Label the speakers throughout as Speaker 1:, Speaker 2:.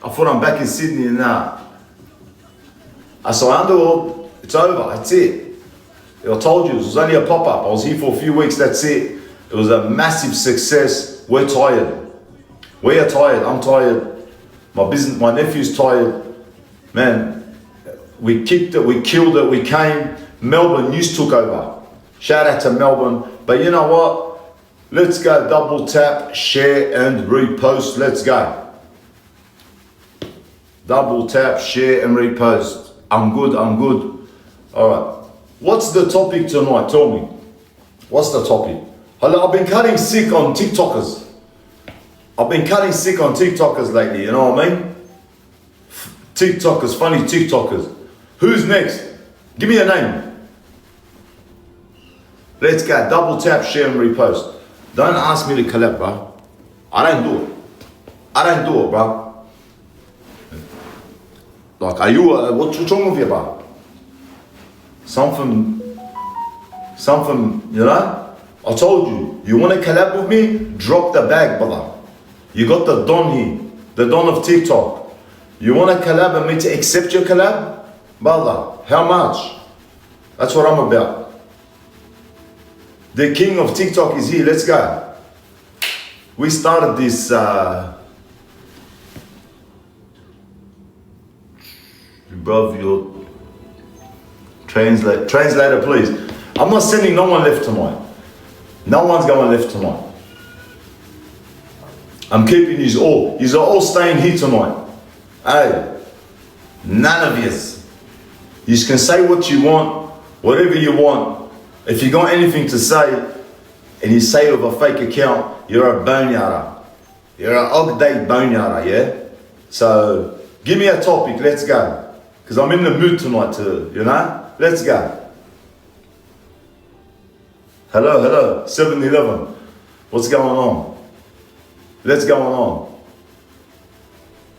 Speaker 1: I thought I'm back in Sydney and I saw Underworld, it's over, that's it. I told you, it was only a pop-up. I was here for a few weeks, that's it. It was a massive success. We're tired. We are tired, I'm tired. My nephew's tired. Man, we kicked it, we killed it, we came. Melbourne news took over. Shout out to Melbourne. But you know what? Let's go double tap, share and repost. Let's go. Double tap, share and repost. I'm good. All right. What's the topic tonight? Tell me. What's the topic? Hello, I've been cutting sick on TikTokers. Lately, you know what I mean? TikTokers, funny TikTokers. Who's next? Give me a name. Let's go. Double tap, share and repost. Don't ask me to collab, bro. I don't do it, bro. Like, are you, what's wrong with you, bro? Something, you know? I told you, you want to collab with me? Drop the bag, brother. You got the Don here, the Don of TikTok. You want to collab and me to accept your collab? Brother, how much? That's what I'm about. The king of TikTok is here, let's go. We started this, bruv, your translator please. I'm not sending no one left tonight. No one's going left tonight. I'm keeping yous all. Yous are all staying here tonight. Hey, none of yous. Yous can say what you want, whatever you want. If you got anything to say, and you say it with a fake account, you're a boneyara. You're an og-day boneyara, yeah? So, give me a topic, let's go. Because I'm in the mood tonight too, you know? Let's go. Hello, 7-Eleven. What's going on? Let's go on.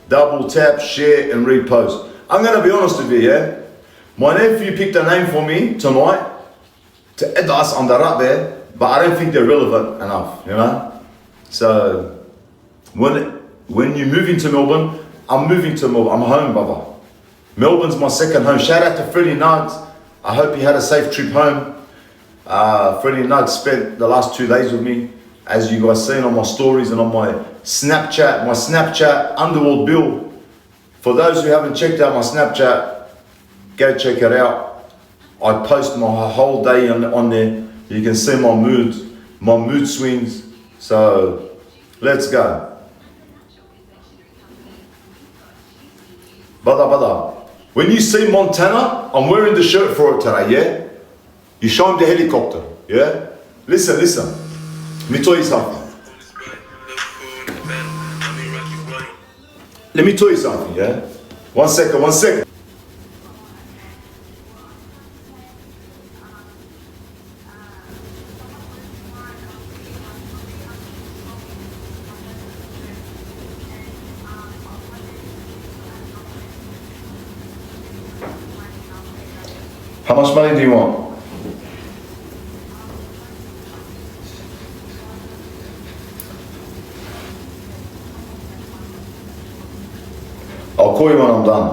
Speaker 1: Double tap, share and repost. I'm gonna be honest with you, yeah? My nephew picked a name for me tonight to add us on the rap there, but I don't think they're relevant enough, you know? So, when you move into Melbourne, I'm moving to Melbourne. I'm home, brother. Melbourne's my second home. Shout out to Freddie Nugs. I hope he had a safe trip home. Freddie Nugs spent the last 2 days with me, as you guys seen on my stories and on my Snapchat, Underworld Bill. For those who haven't checked out my Snapchat, go check it out. I post my whole day on there. You can see my mood swings. So, let's go. Brother, when you see Montana, I'm wearing the shirt for it today, yeah? You show him the helicopter, yeah? Listen. Let me tell you something. Let me tell you something, yeah? One second. How much money do you want? I'll call you when I'm done.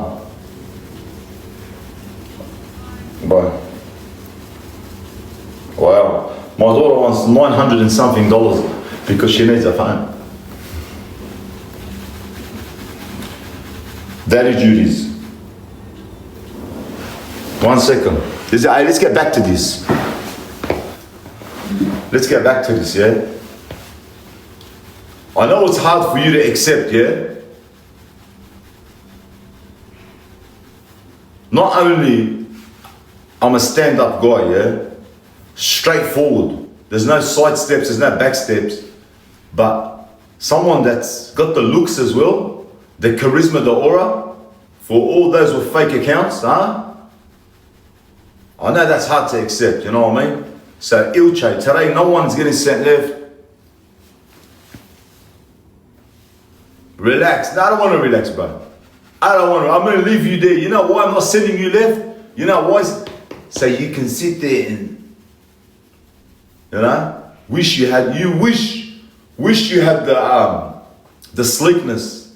Speaker 1: Bye. Wow. My daughter wants $900 and something because she needs a phone. Daddy duties. 1 second. Let's get back to this. Yeah? I know it's hard for you to accept, yeah? Not only I'm a stand-up guy, yeah? Straightforward. There's no side steps, there's no back steps. But someone that's got the looks as well, the charisma, the aura, for all those with fake accounts, huh? I know that's hard to accept, you know what I mean? So, Ilche, today no one's getting sent left. Relax. No, I don't want to relax, bro. I'm going to leave you there. You know why I'm not sending you left? You know why? So you can sit there and, you know, wish you had the sleekness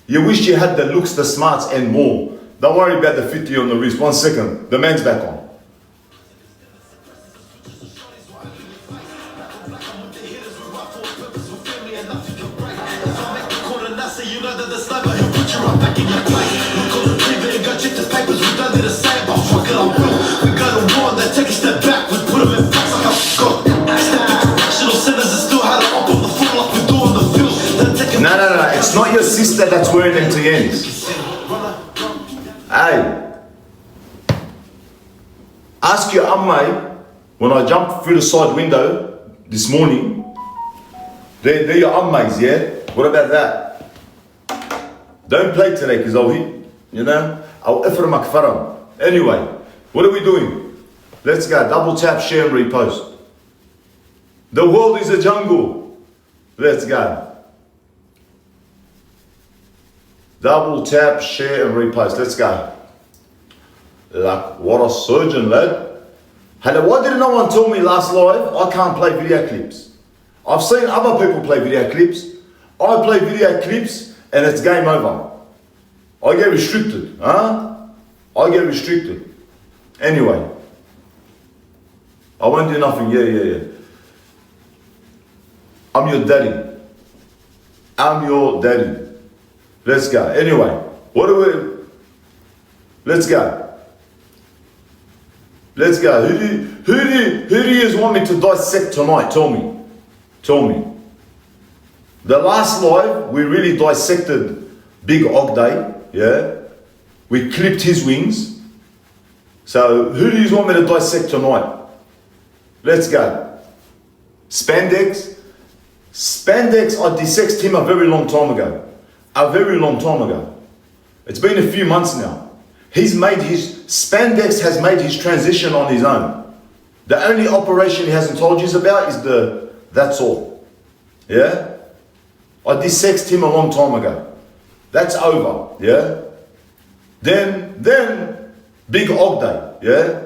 Speaker 1: You wish you had the looks, the smarts, and more. Don't worry about the 50 on the wrist. 1 second. The man's back on. No. It's not your sister that's wearing them TNs. Hey. Ask your ammai, when I jumped through the side window this morning, they're your ammais, yeah? What about that? Don't play today, because I'll hit, you know? I'll iframak faram. Anyway, what are we doing? Let's go. Double tap, share, and repost. The world is a jungle. Let's go. Double tap, share, and repost. Let's go. Like, what a surgeon, lad. Hello, why didn't no one tell me last live I can't play video clips? I've seen other people play video clips. I play video clips and it's game over. I get restricted, huh? I get restricted. Anyway. I won't do nothing, yeah. I'm your daddy. I'm your daddy. Let's go. Anyway, what do we... Let's go. Let's go. Who do you want me to dissect tonight? Tell me. Tell me. The last live, we really dissected Big Ogday, yeah? We clipped his wings. So, who do you want me to dissect tonight? Let's go. Spandex. Spandex, I dissected him a very long time ago. A very long time ago. It's been a few months now. Spandex has made his transition on his own. The only operation he hasn't told you about is that's all. Yeah? I dissected him a long time ago. That's over. Yeah? Then, Big Ogday. Yeah?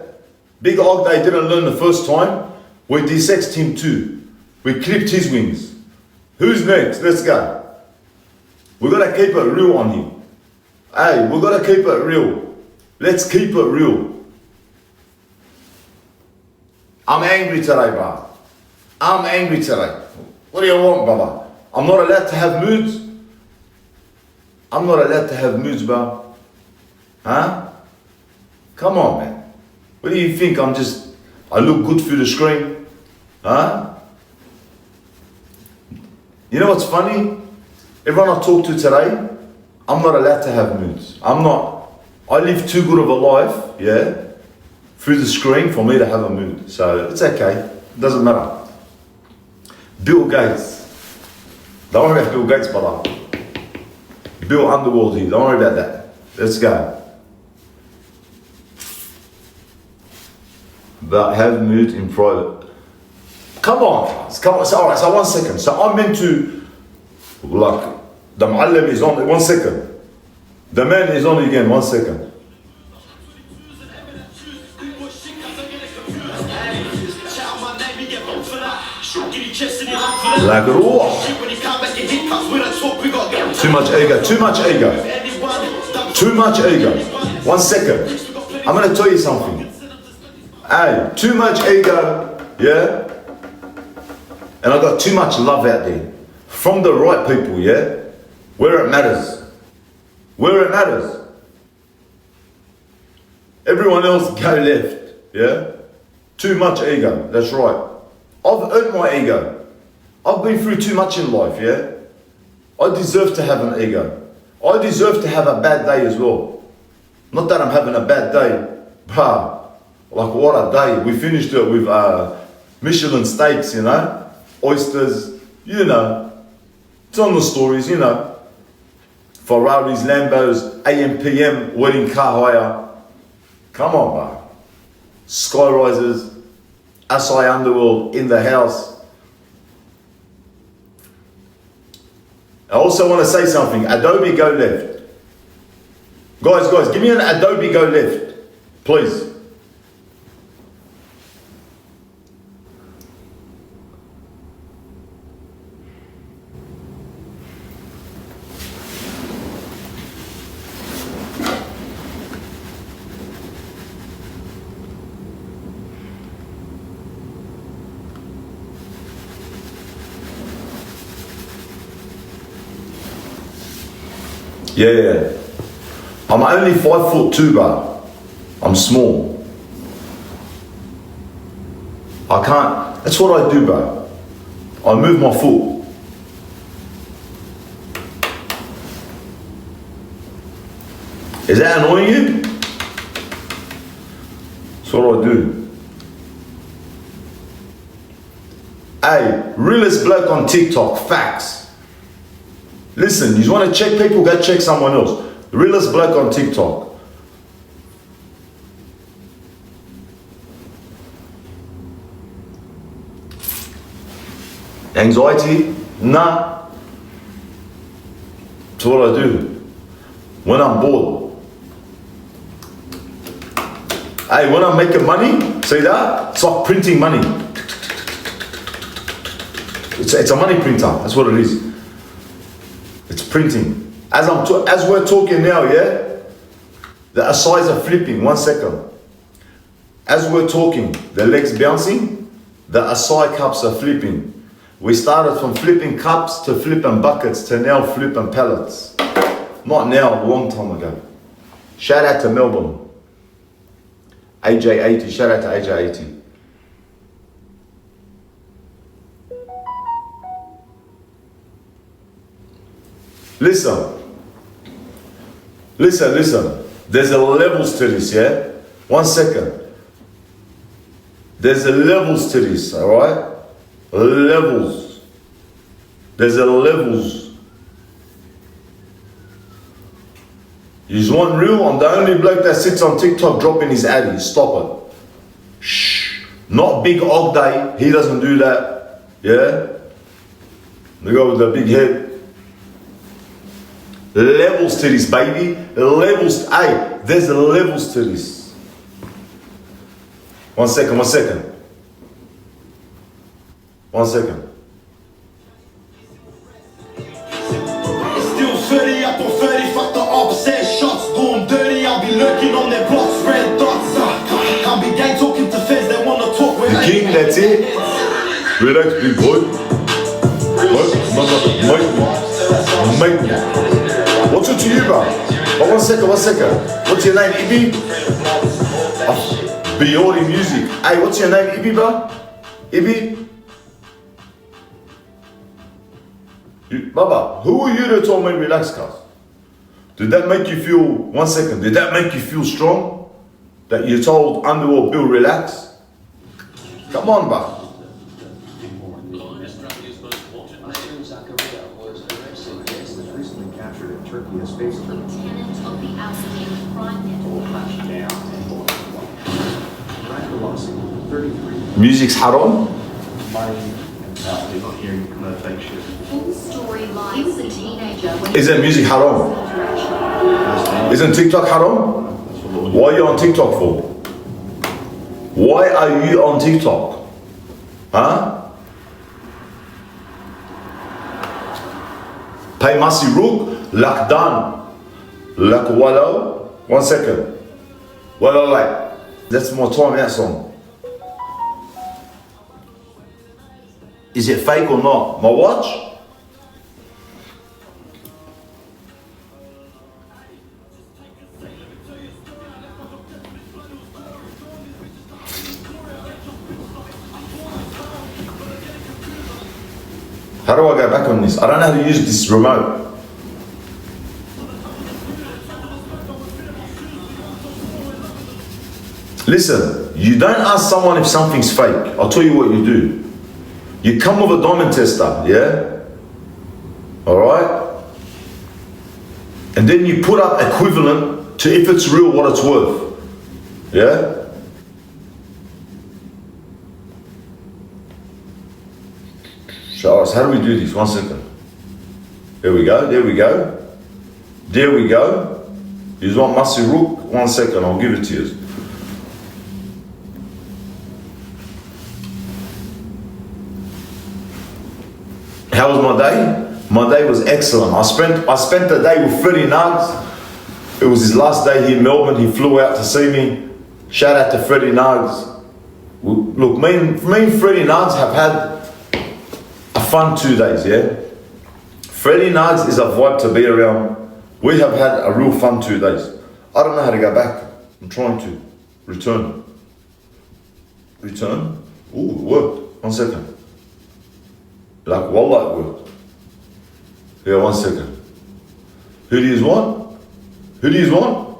Speaker 1: Big Ogday didn't learn the first time. We dissected him too. We clipped his wings. Who's next? Let's go. We gotta keep it real on him. Hey, we gotta keep it real. Let's keep it real. I'm angry today, bro. I'm angry today. What do you want, brother? I'm not allowed to have moods. I'm not allowed to have moods, bro. Huh? Come on, man. What do you think? I look good through the screen? Huh? You know what's funny? Everyone I talk to today, I'm not allowed to have moods. I live too good of a life, yeah, through the screen for me to have a mood. So it's okay. It doesn't matter. Bill Gates. Don't worry about Bill Gates, brother. Bill Underworld here. Don't worry about that. Let's go. But have mood in private. Come on. So, alright, so 1 second. So I'm meant to, like, the Muallim is on. 1 second. The man is on again. 1 second. Like raw. Too much ego. Too much ego. Too much ego. 1 second. I'm gonna tell you something. Hey, too much ego, yeah? And I got too much love out there. From the right people, yeah? Where it matters. Where it matters. Everyone else go left, yeah? Too much ego, that's right. I've earned my ego. I've been through too much in life, yeah? I deserve to have an ego. I deserve to have a bad day as well. Not that I'm having a bad day, but like what a day. We finished it with Michelin steaks, you know? Oysters, you know. It's on the stories, you know. Ferraris, Lambos, AM/PM, wedding car hire. Come on, bro. Skyrisers, SI Underworld in the house. I also want to say something. Adobe go left. Guys, give me an Adobe go left, please. Yeah. I'm only 5'2", bro. I'm small. I can't, that's what I do, bro. I move my foot. Is that annoying you? That's what I do. Hey, realest bloke on TikTok, facts. Listen, you want to check people, go check someone else. Realest bloke on TikTok. Anxiety? Nah. That's what I do. When I'm bored. Hey, when I'm making money, see that? It's like printing money. It's a money printer, that's what it is. It's printing. As we're talking now, yeah? The Asais are flipping, 1 second. As we're talking, the legs bouncing, the Asai cups are flipping. We started from flipping cups to flipping buckets to now flipping pallets. Not now, a long time ago. Shout out to Melbourne. AJ80, shout out to AJ80. Listen. There's a levels to this, yeah? 1 second. There's a levels to this, alright? Levels. There's a levels. You want real? I'm the only bloke that sits on TikTok dropping his addy. Stop it. Shh. Not Big Og Day. He doesn't do that. Yeah? The guy with the big head. Levels to this, baby. Levels. Hey, there's levels to this. 1 second. 1 second.
Speaker 2: It's still 30 up on 30, fuck the opposite shots. Do them dirty, I'll be lurking on their blocks. Red dots. Can't be gang talking to feds, they wanna talk with
Speaker 1: The king, that's it. Relax, big boy. Mate. What's it to you, bro? Oh, 1 second. What's your name, Ibi? Biori Music. Hey, what's your name, Ibi, bro? Ibi? Baba, who are you that told me relax, cuz? Did that make you feel, 1 second, did that make you feel strong? That you told Underworld Bill relax? Come on, bro. Music's haram? Isn't music haram? Isn't TikTok haram? Why are you on TikTok for? Why are you on TikTok? Huh? Pay Masi Rook, Lakdan, Lakwalo. 1 second. Wait. That's my time out song. Is it fake or not? My watch? How do I go back on this? I don't know how to use this remote. Listen, you don't ask someone if something's fake. I'll tell you what you do. You come with a diamond tester, yeah? Alright? And then you put up equivalent to if it's real, what it's worth. Yeah? Show us, how do we do this? 1 second. There we go. You want Masi Rook? 1 second, I'll give it to you. How was my day? My day was excellent. I spent the day with Freddie Nugs. It was his last day here in Melbourne. He flew out to see me. Shout out to Freddie Nugs. Look, me and Freddie Nugs have had a fun 2 days, yeah? Freddie Nugs is a vibe to be around. We have had a real fun 2 days. I don't know how to go back. I'm trying to return. Return? Ooh, it worked. 1 second. Like, wallah, it worked. Yeah, 1 second. Who do you want? Who do you want?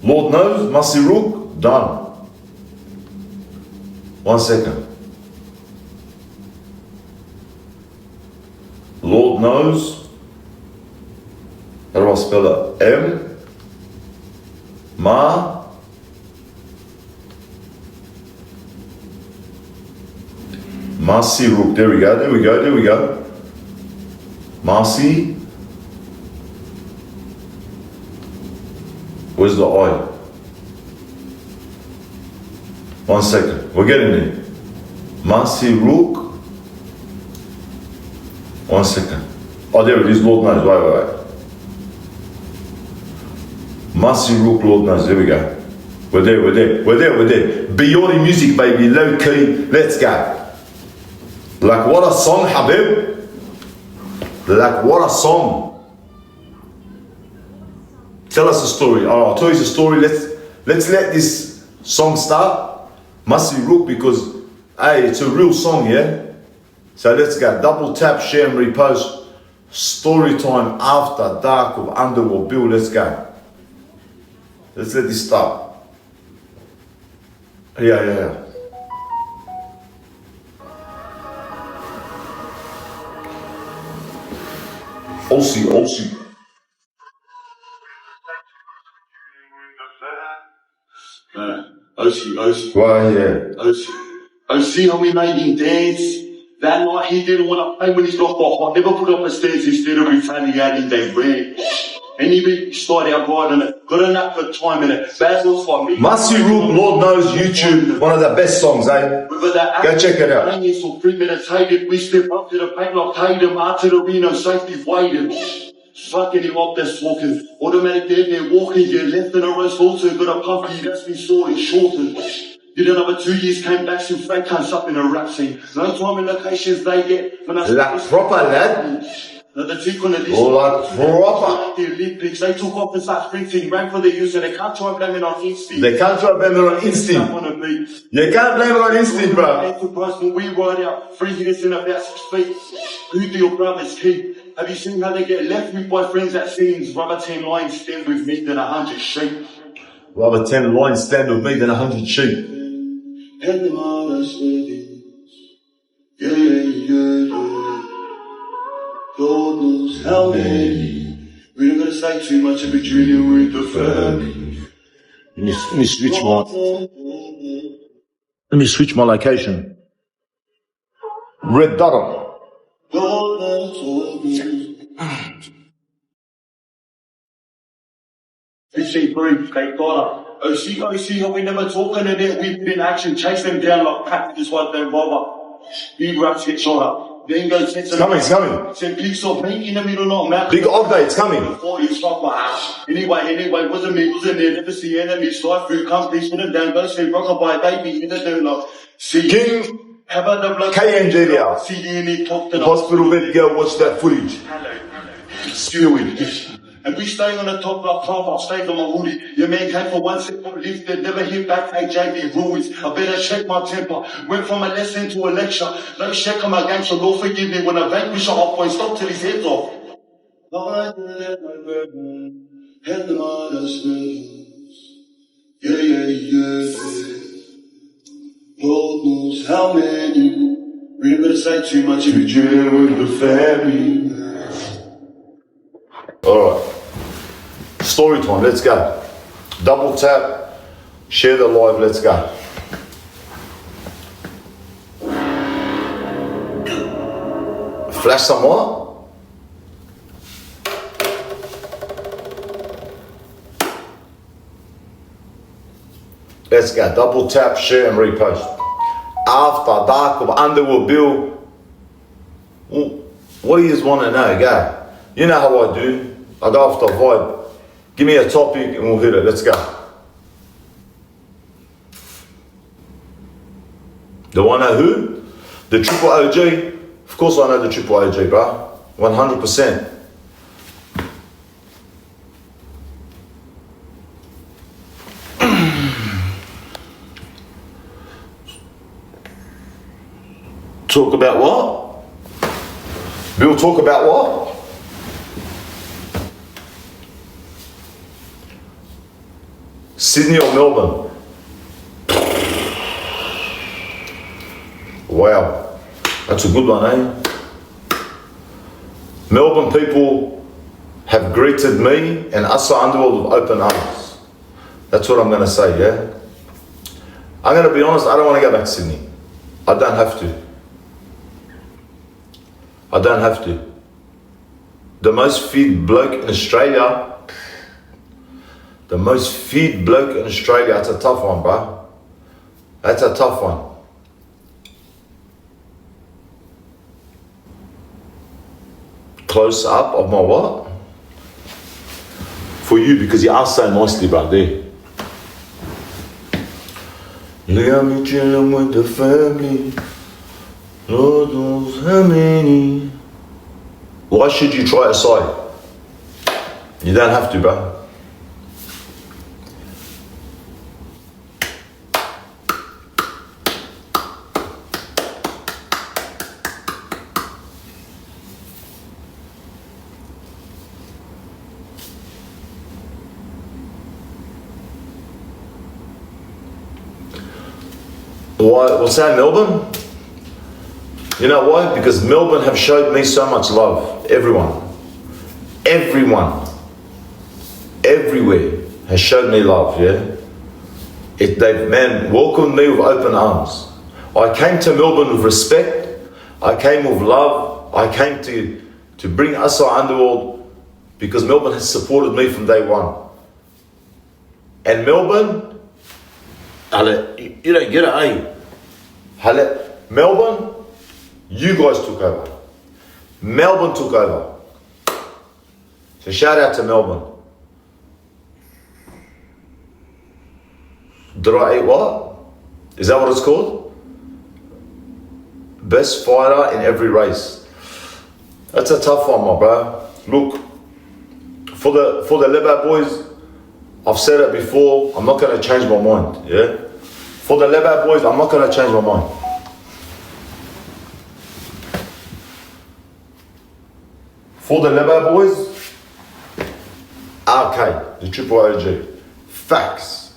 Speaker 1: Lord knows, Masiruk, done. 1 second. Lord knows. How do I spell it? M. Ma. Masiruk. There we go, there we go, there we go. Masi. Where's the I? 1 second. We're getting there. Masiruk. 1 second. Oh, there it is. Lord knows. Wait. Masiruk, Lord knows. There we go. We're there. Biori music, baby. Low key. Let's go. Like, what a song, Habib. Like, what a song. Tell us a story. Oh, I'll tell you the story. Let's let this song start. Masiruk, because hey, it's a real song, yeah? So let's go. Double tap, share and repost. Story time after dark of Underworld Bill. Let's go. Let's let this start. Yeah. Aussie.
Speaker 2: OC.
Speaker 1: Why, yeah.
Speaker 2: OC, how we made him dance. That night he didn't want to play when he's got hot. Never put up a stairs instead of retaliating, they ran. And he started out riding it. Got enough for time in it. Basil's for me.
Speaker 1: Masiruk, Lord knows, YouTube. One of the best songs, eh? Go check it out.
Speaker 2: For 3 minutes, hated. We step up to the paint like Tatum. Out to the arena, safety waited. Fucking him up, that's walking. Automatic dead there walking. Yeah, left in a roast also. Got a puppy, that's been sorted, shortened. Did another 2 years, came back, some fake cunts up in a rap scene. No time and locations they get.
Speaker 1: Like proper, lad.
Speaker 2: The tick on the list.
Speaker 1: Like proper.
Speaker 2: The Olympics, they took off and started sprinting. Ran for the use and they can't try blaming on instinct.
Speaker 1: They can't try blaming on instinct. You can't blame it on instinct, bro.
Speaker 2: When we ride out 3 years in about 6 feet. Who do your brothers keep? Have you seen how they get left with by friends at scenes? Rather 10 lions stand with me than 100 sheep.
Speaker 1: Rather 10 lions stand with me than 100 sheep.
Speaker 2: And the modest ladies. Yeah. God knows how many. We don't gotta say too much of a junior with the family.
Speaker 1: Let me switch my location. Red Durham.
Speaker 2: PC3, they got her. OC, how we never talking to them. We've been in action, chase them down like packages, what don't bother. Big raps get shot up. Then go send some.
Speaker 1: It's coming.
Speaker 2: Send pigs of me in the middle, not map.
Speaker 1: Big update, it's coming.
Speaker 2: Anyway, wasn't me, wasn't there. Never see enemies, slide through companies, put them down, go straight, rock by baby, in the doughnut. See.
Speaker 1: King.
Speaker 2: How about the blood?
Speaker 1: KNJ there.
Speaker 2: See the any talk to
Speaker 1: Hospital bed girl, watch that footage.
Speaker 2: Spewing. And we staying on the top of our club, I'll stay on my hoodie. Your man came for 1 second, lifted, never hit back, AJB rules. I better check my temper. Went from a lesson to a lecture. No check on my game, so Lord forgive me when I vanquish a hot point, stop till his head's off. Lord, let my burden, and the mother's feelings. Yeah. Lord knows how many. We don't gotta say too much if you're dealing with the family.
Speaker 1: Alright. Story time, let's go. Double tap, share the live, let's go. Flash some more. Let's go. Double tap, share and repost. After dark of Underworld Bill. What do you want to know? Go. You know how I do. I go after vibe. Give me a topic and we'll hit it. Let's go. Do I know who? The triple OG? Of course I know the triple OG, bro. 100%. Talk about what? We'll talk about what? Sydney or Melbourne? Wow, that's a good one, eh? Melbourne people have greeted me and Asa Underworld with open arms. That's what I'm going to say, yeah? I'm going to be honest, I don't want to go back to Sydney. I don't have to. I don't have to. The most feed bloke in Australia, that's a tough one, bro. That's a tough one. Close up of my what? For you, because you asked so nicely, bro, there. You got me chilling with the family. Lord knows how many. Why should you try a side? You don't have to, bro. Why? What's that, Melbourne? You know why? Because Melbourne have showed me so much love. Everyone. Everywhere has showed me love, yeah? They've, man, welcomed me with open arms. I came to Melbourne with respect. I came with love. I came to bring us our Underworld because Melbourne has supported me from day one. And Melbourne, you don't get it, eh? Melbourne, you guys took over. Melbourne took over. So shout out to Melbourne. Did I eat what? Is that what it's called? Best fighter in every race. That's a tough one, my bro. Look, for the Lebo boys, I've said it before, I'm not going to change my mind, yeah? For the Lebo boys, I'm not going to change my mind. For the Lebo boys, RK, the Triple OG. Facts.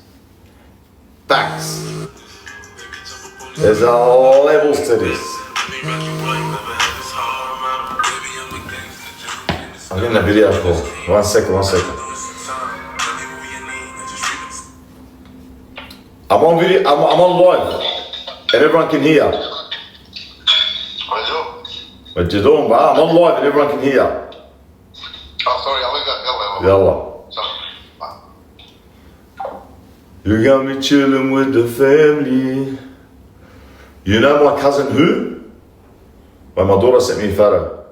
Speaker 1: There's levels to this. I'm getting a video call. One second. I'm on video, I'm on live, and everyone can hear. What you doing, bro? I'm on live and everyone can hear.
Speaker 2: Oh, sorry, I wake up.
Speaker 1: Yalla. You got me chilling with the family. You know my cousin who? Well, my daughter sent me a photo.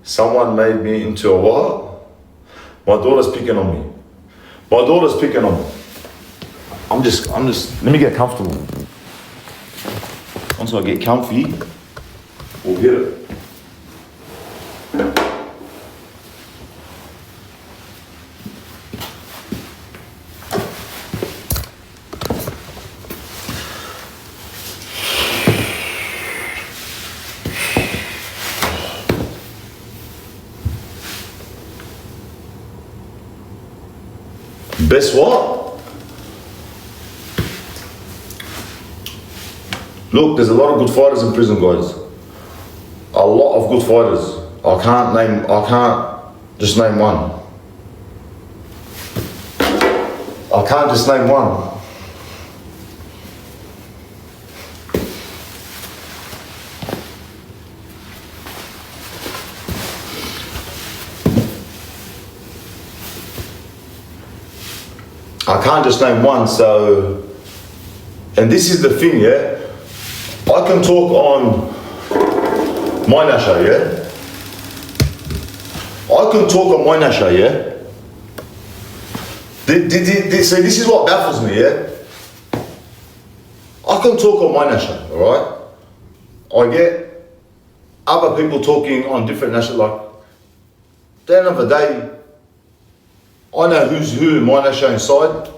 Speaker 1: Someone made me into a what? My daughter's picking on me. I'm just, let me get comfortable. Once I get comfy, we'll get it. Best what? Look, there's a lot of good fighters in prison, guys. A lot of good fighters. I can't just name one. I can't just name one. I can't just name one, so, and this is the thing, yeah? I can talk on my nasha, yeah? I can talk on my nasha, yeah? See, this is what baffles me, yeah? I can talk on my nasha, alright? I get other people talking on different nasha, like, at the end of the day, I know who's who in my nasha inside.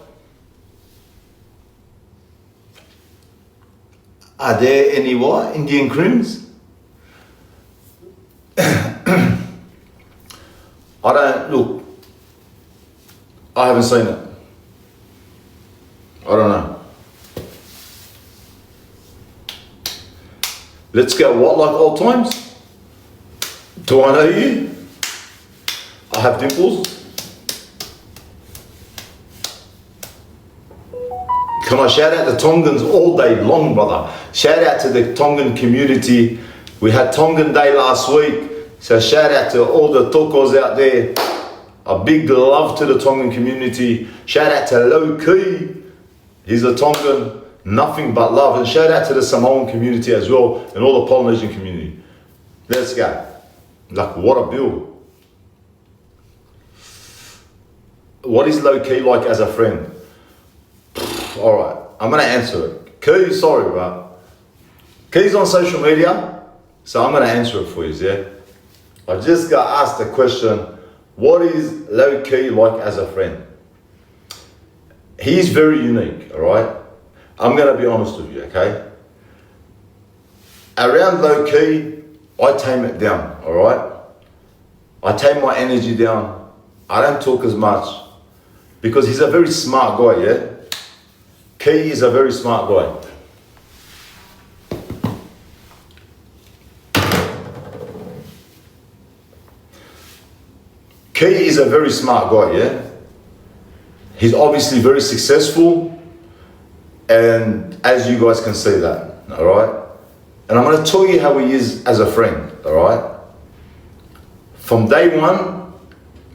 Speaker 1: Are there any what? Indian crims? I don't, look, I haven't seen it. I don't know. Let's go what like old times? Do I know you? I have dimples. Can I shout out the Tongans all day long, brother? Shout out to the Tongan community. We had Tongan Day last week, so shout out to all the tokos out there. A big love to the Tongan community. Shout out to Low Key. He's a Tongan, nothing but love. And shout out to the Samoan community as well, and all the Polynesian community. Let's go. Like, what a bill. What is Low Key like as a friend? All right, I'm gonna answer it. Key, sorry, bro. Key's on social media, so I'm gonna answer it for you, yeah? I just got asked the question, what is Low Key like as a friend? He's very unique, all right? I'm gonna be honest with you, okay? Around Low Key, I tame it down, all right? I tame my energy down. I don't talk as much because he's a very smart guy, yeah? Key is a very smart guy. Key is a very smart guy, yeah? He's obviously very successful, and as you guys can see that, all right? And I'm gonna tell you how he is as a friend, all right? From day one,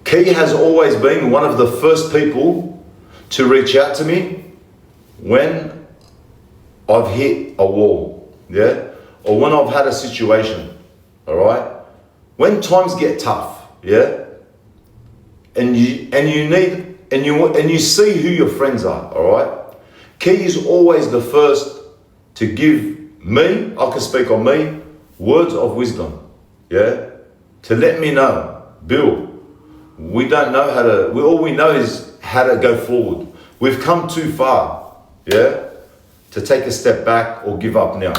Speaker 1: Key has always been one of the first people to reach out to me when I've hit a wall, yeah? Or when I've had a situation, all right? When times get tough, yeah? And you see who your friends are, all right? Key is always the first to give me, I can speak on me, words of wisdom, yeah? To let me know, Bill, we don't know how to, all we know is how to go forward. We've come too far, yeah, to take a step back or give up now.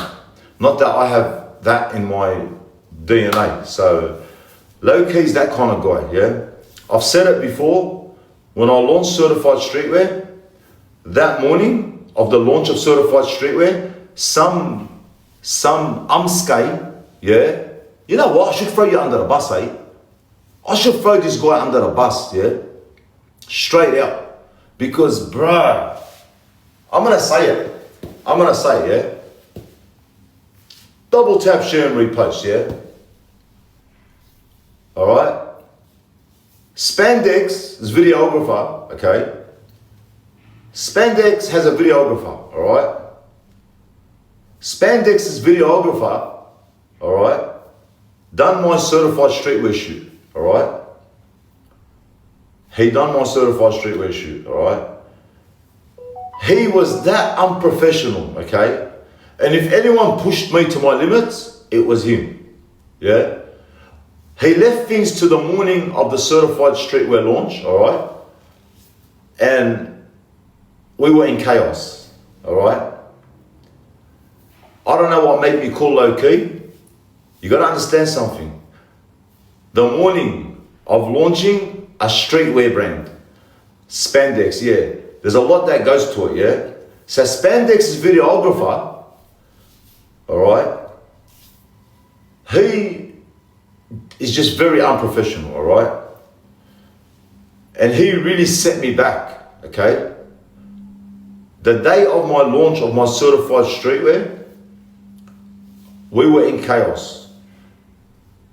Speaker 1: Not that I have that in my DNA. So Low Key's that kind of guy, yeah. I've said it before, when I launched Certified Streetwear, that morning of the launch of Certified Streetwear, some umskay, yeah, you know what, I should throw you under the bus, eh? I should throw this guy under the bus, yeah, straight out. Because, bruh, I'm gonna say it, yeah? Double tap, share and repost, yeah? All right? Spandex is videographer, okay? Spandex has a videographer, all right? Spandex is videographer, all right? Done my certified streetwear shoot, all right? He done my certified streetwear shoot, all right? He was that unprofessional, okay? And if anyone pushed me to my limits, it was him, yeah? He left things to the morning of the certified streetwear launch, all right? And we were in chaos, all right? I don't know what made me call Low Key. You gotta understand something. The morning of launching a streetwear brand, Spandex, yeah, there's a lot that goes to it, yeah? So Spandex's videographer, all right, he is just very unprofessional, all right? And he really set me back, okay? The day of my launch of my certified streetwear, we were in chaos.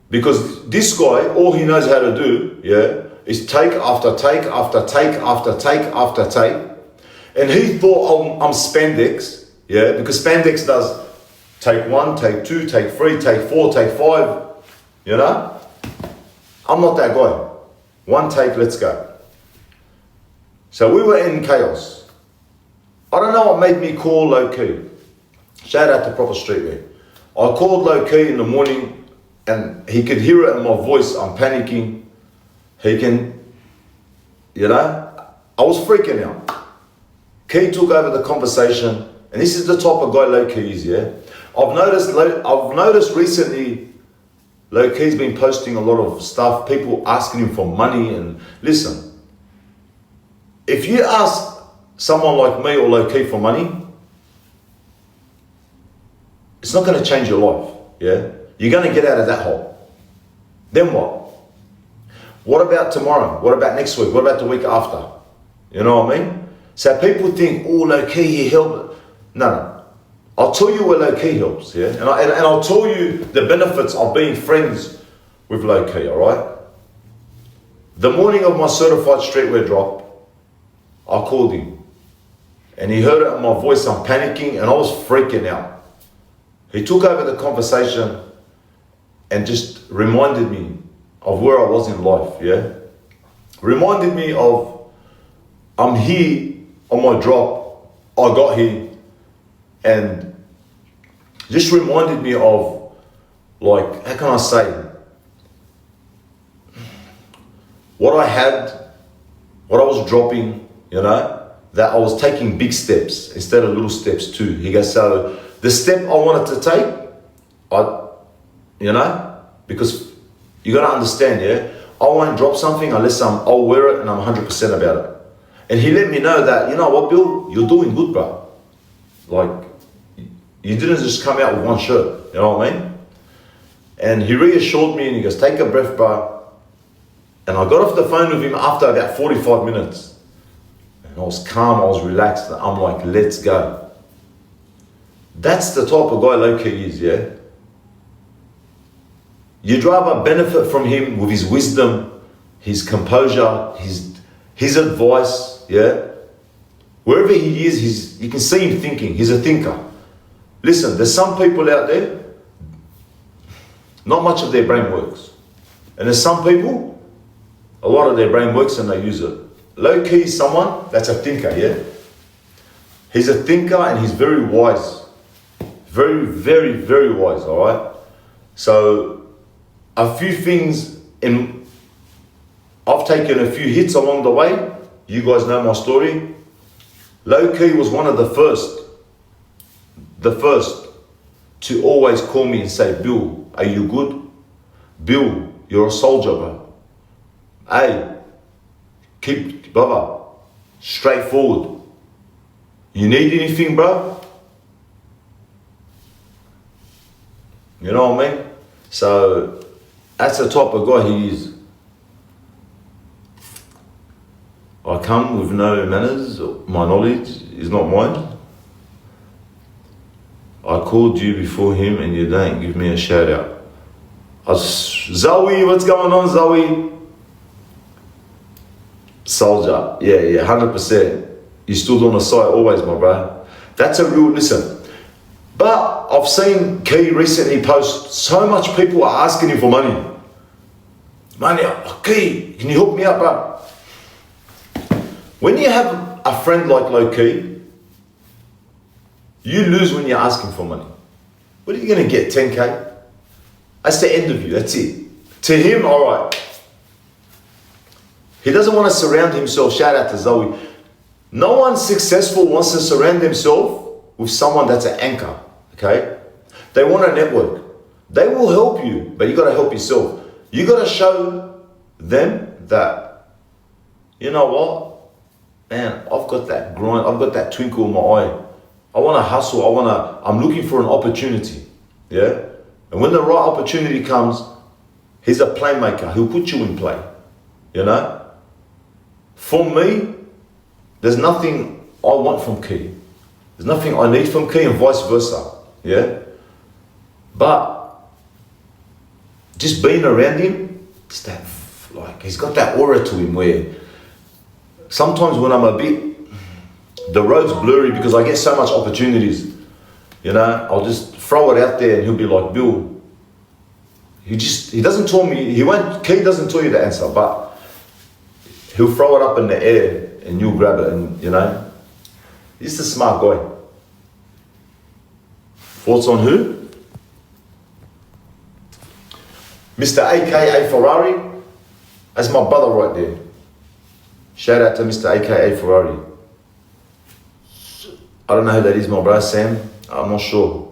Speaker 1: Because this guy, all he knows how to do, yeah, is take after take after take after take after take. And he thought I'm Spandex, yeah, because Spandex does take 1, take 2, take 3, take 4, take 5, you know? I'm not that guy. 1 take, let's go. So we were in chaos. I don't know what made me call Low Key. Shout out to Proper Streetwear. I called Low Key in the morning and he could hear it in my voice, I'm panicking. He can, you know, I was freaking out. Key took over the conversation And this is the type of guy low-key is, yeah? I've noticed recently, low-key's been posting a lot of stuff, people asking him for money, and listen, if you ask someone like me or low-key for money, it's not going to change your life, yeah? You're going to get out of that hole. Then what? What about tomorrow? What about next week? What about the week after? You know what I mean? So people think, oh, low-key, he helped. No. I'll tell you where low-key helps, yeah? And I'll tell you the benefits of being friends with low-key, all right? The morning of my certified streetwear drop, I called him. And he heard it in my voice, I'm panicking, and I was freaking out. He took over the conversation and just reminded me of where I was in life, yeah? Reminded me of, I'm here on my drop, I got here, and just reminded me of, like, how can I say, what I had, what I was dropping, you know, that I was taking big steps instead of little steps too. He goes, so the step I wanted to take, you know, because you got to understand, yeah, I won't drop something unless I'll wear it and I'm 100% about it. And he let me know that, you know what, Bill, you're doing good, bro. Like, you didn't just come out with one shirt, you know what I mean? And he reassured me and he goes, take a breath, bro. And I got off the phone with him after about 45 minutes. And I was calm, I was relaxed. I'm like, let's go. That's the type of guy low-key is, yeah? You'd rather benefit from him with his wisdom, his composure, his advice, yeah? Wherever he is, you can see him thinking. He's a thinker. Listen, there's some people out there, not much of their brain works. And there's some people, a lot of their brain works and they use it. Low-key is someone that's a thinker, yeah? He's a thinker and he's very wise. Very, very, very wise, all right? So, a few things I've taken a few hits along the way. You guys know my story. Low-key was one of the first to always call me and say, Bill, are you good? Bill, you're a soldier, bro. Hey, keep, brother, straightforward. You need anything, bro? You know what I mean? So, that's the type of guy he is. I come with no manners, my knowledge is not mine. I called you before him and you don't give me a shout out. Zoe, what's going on, Zoe? Soldier, yeah, 100%. You stood on the side always, my bro. That's a real, listen. But I've seen Key recently post so much people are asking him for money. Money, Key, can you help me out, bro? When you have a friend like Low-Key, you lose when you're asking for money. What are you going to get, 10K? That's the end of you, that's it. To him, all right. He doesn't want to surround himself, shout out to Zoe. No one successful wants to surround himself with someone that's an anchor, okay? They want a network. They will help you, but you got to help yourself. You got to show them that, you know what? Man, I've got that grind, I've got that twinkle in my eye. I want to hustle, I'm looking for an opportunity, yeah? And when the right opportunity comes, he's a playmaker, he'll put you in play, you know? For me, there's nothing I want from Key. There's nothing I need from Key and vice versa, yeah? But just being around him, it's that, like, he's got that aura to him where sometimes when I'm a bit, the road's blurry because I get so much opportunities, you know, I'll just throw it out there and he'll be like, Bill, he doesn't tell me, Key doesn't tell you the answer, but he'll throw it up in the air and you'll grab it and, you know, he's a smart guy. Thoughts on who? Mr. AKA Ferrari, that's my brother right there. Shout out to Mr. AKA Ferrari. I don't know who that is, my bro, Sam. I'm not sure.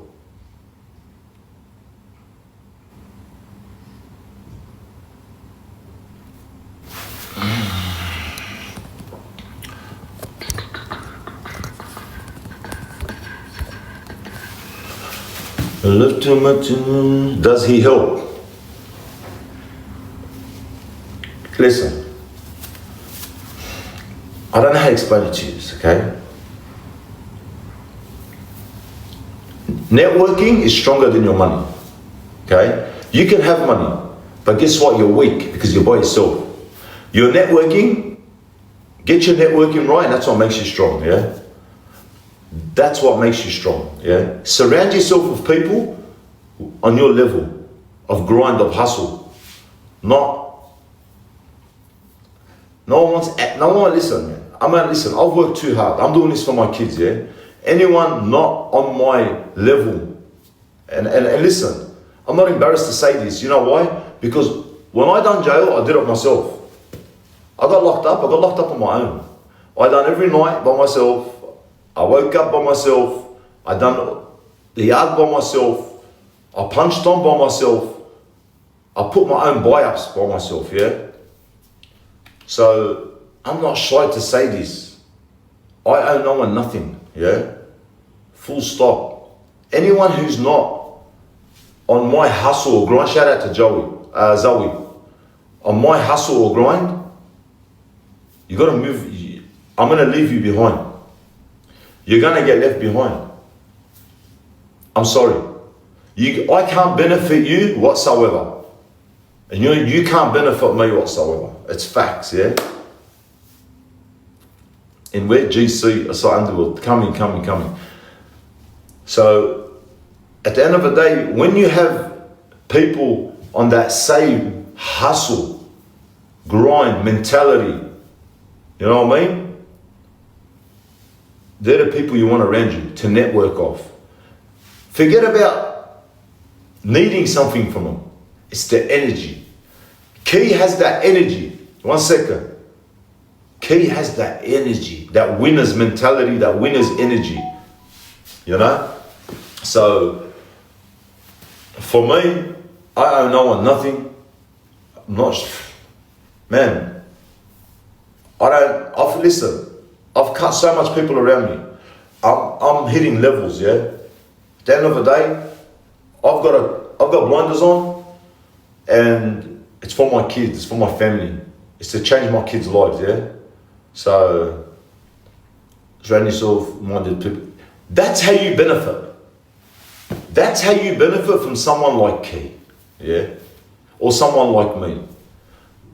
Speaker 1: Live too much. Does he help? Listen, I don't know how to explain it to you, okay? Networking is stronger than your money, okay? You can have money, but guess what? You're weak because you're by yourself. Your networking, get your networking right, and that's what makes you strong, yeah? That's what makes you strong, yeah? Surround yourself with people on your level of grind, of hustle. No one, listen, man. Listen, I've worked too hard. I'm doing this for my kids, yeah? Anyone not on my level, and listen, I'm not embarrassed to say this, you know why? Because when I done jail, I did it myself. I got locked up on my own. I done every night by myself. I woke up by myself. I done the yard by myself. I punched on by myself. I put my own buy-ups by myself, yeah? So, I'm not shy to say this. I owe no one nothing, yeah? Full stop. Anyone who's not on my hustle or grind, shout out to Zoe. On my hustle or grind, you gotta move. I'm gonna leave you behind. You're gonna get left behind. I'm sorry. I can't benefit you whatsoever. And you can't benefit me whatsoever. It's facts, yeah? And we're GC, sorry, Underworld, coming. So, at the end of the day, when you have people on that same hustle, grind, mentality, you know what I mean? They're the people you want around you to network off. Forget about needing something from them. It's the energy. Key has that energy. 1 second. Key has that energy, that winner's mentality, that winner's energy. You know? So, for me, I owe no one nothing. I'm not, man, listen, I've cut so much people around me. I'm hitting levels, yeah? At the end of the day, I've got blinders on, and it's for my kids, it's for my family. It's to change my kids' lives, yeah? So, surround yourself, minded people. That's how you benefit. That's how you benefit from someone like Key, yeah? Or someone like me.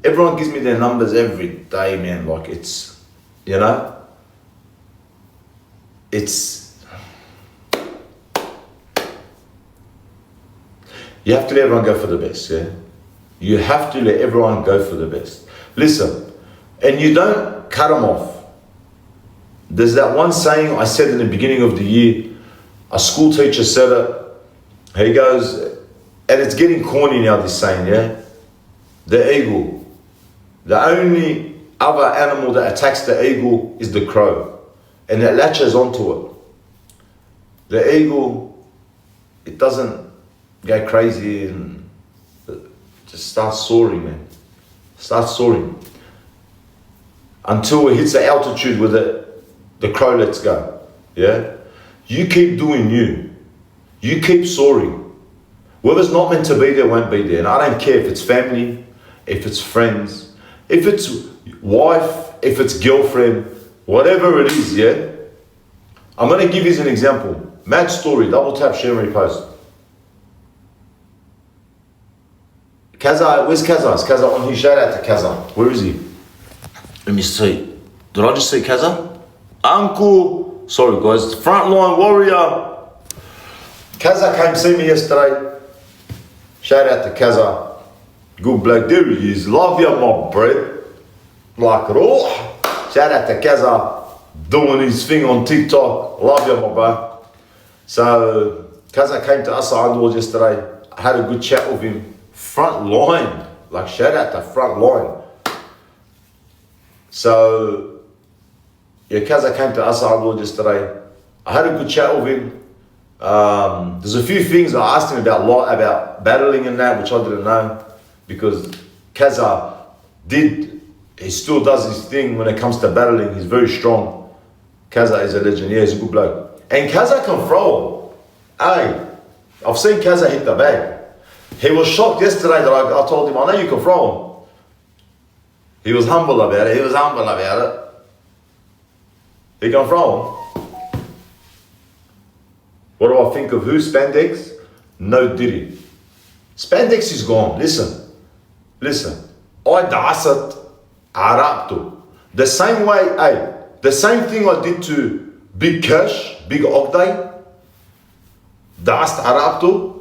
Speaker 1: Everyone gives me their numbers every day, man. Like, it's, you know? You have to let everyone go for the best, yeah? You have to let everyone go for the best. Listen, and you don't cut them off. There's that one saying I said in the beginning of the year, a school teacher said it. He goes, and it's getting corny now, this saying, yeah? The eagle. The only other animal that attacks the eagle is the crow. And it latches onto it. The eagle, it doesn't go crazy and just starts soaring, man. Starts soaring. Until it hits the altitude where the crow lets go. Yeah? You keep doing you. You keep soaring. Whoever's not meant to be there won't be there. And I don't care if it's family, if it's friends, if it's wife, if it's girlfriend, whatever it is, yeah? I'm going to give you an example. Mad story, double tap, share and repost. Kaza, where's Kaza? Is Kaza on here? Shout out to Kaza. Where is he? Let me see. Did I just see Kaza? Uncle. Sorry guys, frontline warrior. Kaza came to see me yesterday. Shout out to Kaza. Good bloke, there he is. Love you, my bread. Like it all. Shout out to Kaza. Doing his thing on TikTok. Love you, my bro. So, Kaza came to us at Underworld yesterday. I had a good chat with him. Front line. Like, shout out to front line. So, yeah, Kaza came to us at Underworld yesterday. I had a good chat with him. There's a few things I asked him about battling and that, which I didn't know, because Kaza he still does his thing when it comes to battling. He's very strong. Kaza is a legend. Yeah, he's a good bloke. And Kaza can throw. Hey, I've seen Kaza hit the bag. He was shocked yesterday that I told him, I know you can throw him. He was humble about it. He can throw him. What do I think of who? Spandex? No Diddy. Spandex is gone. Listen. I dasat Arabto. The same way, the same thing I did to Big Kash, Big Ogday, Dast Arabto.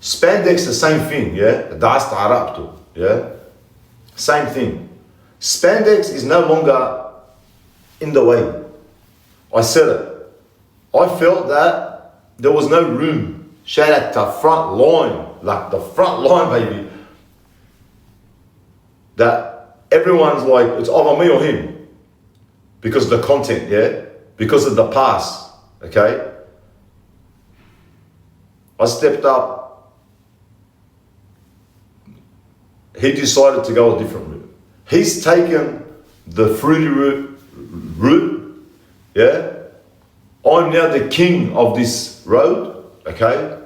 Speaker 1: Spandex, the same thing, yeah? Dast Arabto, yeah? Same thing. Spandex is no longer in the way. I said it. I felt that there was no room. Shout out to front line, like the front line, baby. That everyone's like, it's either me or him. Because of the content, yeah? Because of the past, okay? I stepped up. He decided to go a different route. He's taken the fruity route, yeah? I'm now the king of this road, okay?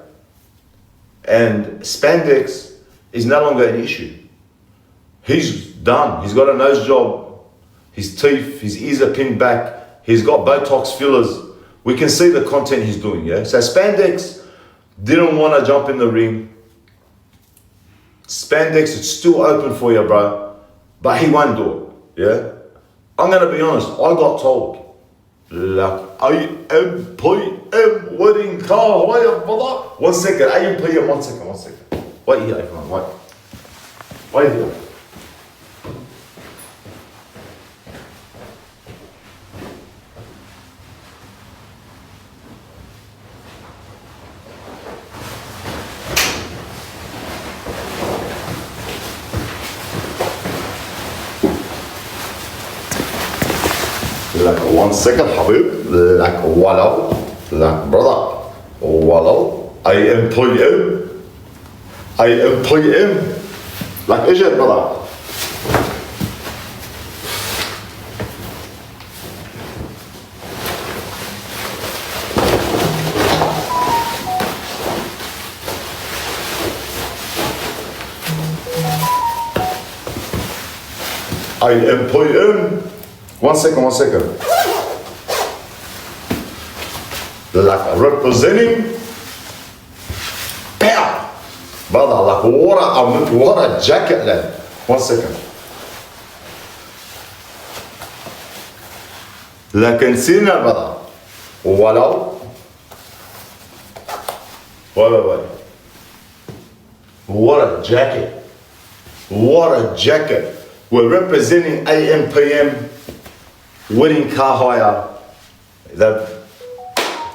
Speaker 1: And Spandex is no longer an issue. He's done. He's got a nose job. His teeth, his ears are pinned back. He's got Botox fillers. We can see the content he's doing, yeah? So Spandex didn't want to jump in the ring. Spandex, it's still open for you, bro. But he won't do it, yeah? I'm going to be honest. I got told, like, AMPM wedding car hire, brother. 1 second, AMPM, 1 second, 1 second. Wait here, everyone, wait. Wait here. Like 1 second, Habib. Like wallow. Like brother. Wallow. AMPM. Like ايش يا brother? AMPM. 1 second, 1 second. Like representing, pow, brother. Like what a jacket, lad. 1 second. Like Encina, brother. Wallow. Wait. What a jacket. What a jacket. We're representing AMPM. Wedding car hire. The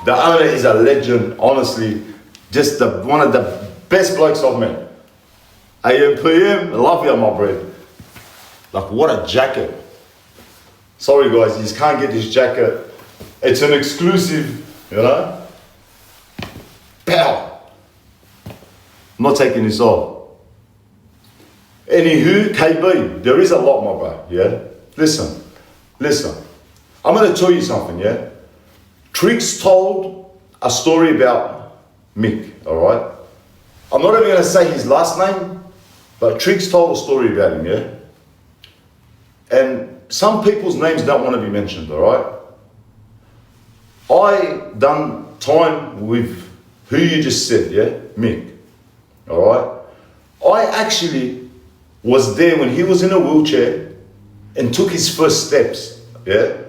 Speaker 1: owner is a legend, honestly. Just one of the best blokes I've met. AMPM, love you, my bread. Like, what a jacket. Sorry guys, you just can't get this jacket. It's an exclusive, you know? Pow! I'm not taking this off. Anywho, KB, there is a lot, my bro, yeah? Listen. I'm going to tell you something, yeah? Tricks told a story about Mick, all right? I'm not even going to say his last name, but Tricks told a story about him, yeah? And some people's names don't want to be mentioned, all right? I done time with who you just said, yeah? Mick, all right? I actually was there when he was in a wheelchair and took his first steps, yeah?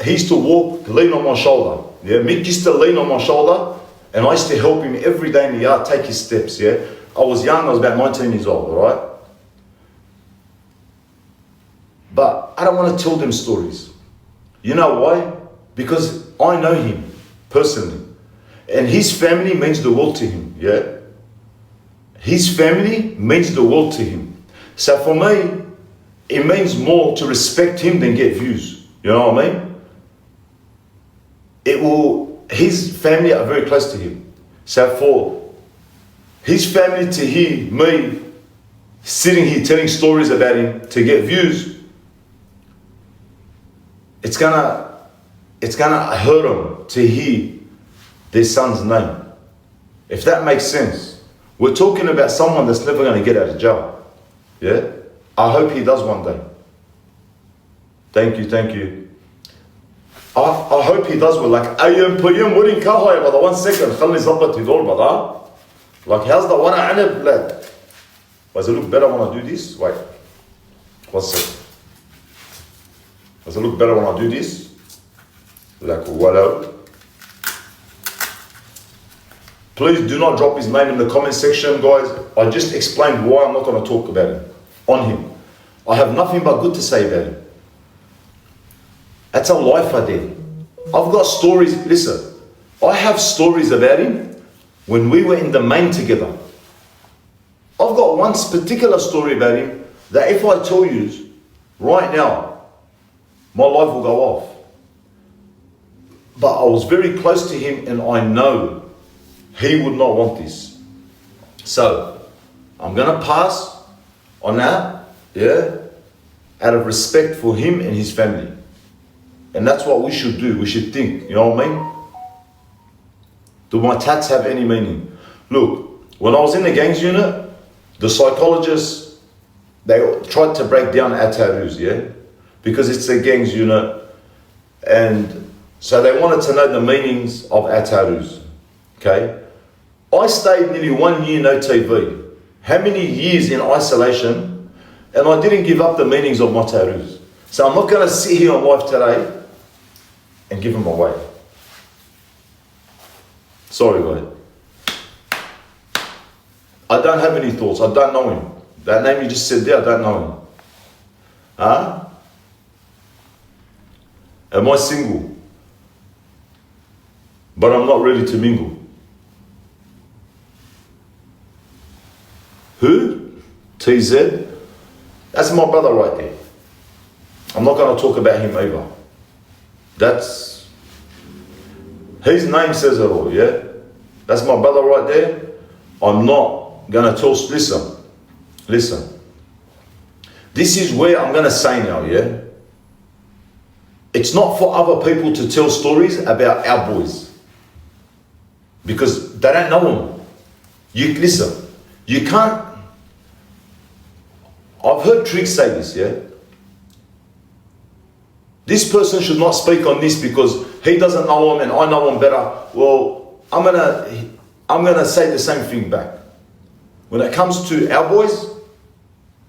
Speaker 1: He used to walk, lean on my shoulder, yeah? Mick used to lean on my shoulder and I used to help him every day in the yard take his steps, yeah? I was young, I was about 19 years old, all right? But I don't want to tell them stories. You know why? Because I know him personally. And his family means the world to him, yeah? His family means the world to him. So for me, it means more to respect him than get views. You know what I mean? his family are very close to him. So for his family to hear me sitting here telling stories about him to get views, it's gonna hurt him to hear their son's name. If that makes sense. We're talking about someone that's never gonna get out of jail. Yeah? I hope he does one day. Thank you. I hope he does well. Like, ayam payam wouldn't kahaya, brother. 1 second. خلني ظبط يدور, brother. Like, how's the one عنب, lad? Does it look better when I do this? Wait. 1 second. Does it look better when I do this? Like, what? Please do not drop his name in the comment section, guys. I just explained why I'm not going to talk about him, on him. I have nothing but good to say about him. That's a life I did. I've got stories. Listen, I have stories about him when we were in the main together. I've got one particular story about him that if I tell you right now, my life will go off. But I was very close to him and I know he would not want this. So, I'm going to pass on that, yeah, out of respect for him and his family. And that's what we should do. We should think, you know what I mean? Do my tats have any meaning? Look, when I was in the gangs unit, the psychologists, they tried to break down our tattoos, yeah? Because it's a gangs unit. And so they wanted to know the meanings of our tattoos, okay? I stayed nearly 1 year no TV. How many years in isolation? And I didn't give up the meanings of my tattoos. So I'm not going to sit here on live today and give them away. Sorry, guys. I don't have any thoughts. I don't know him. That name you just said there, I don't know him. Huh? Am I single? But I'm not ready to mingle. Who? TZ? That's my brother right there. I'm not going to talk about him either. That's, his name says it all, yeah? That's my brother right there. I'm not going to tell, listen. This is where I'm going to say now, yeah? It's not for other people to tell stories about our boys. Because they don't know them. Listen, you can't, I've heard Triggs say this, yeah? This person should not speak on this because he doesn't know him and I know him better. Well, I'm gonna say the same thing back. When it comes to our boys,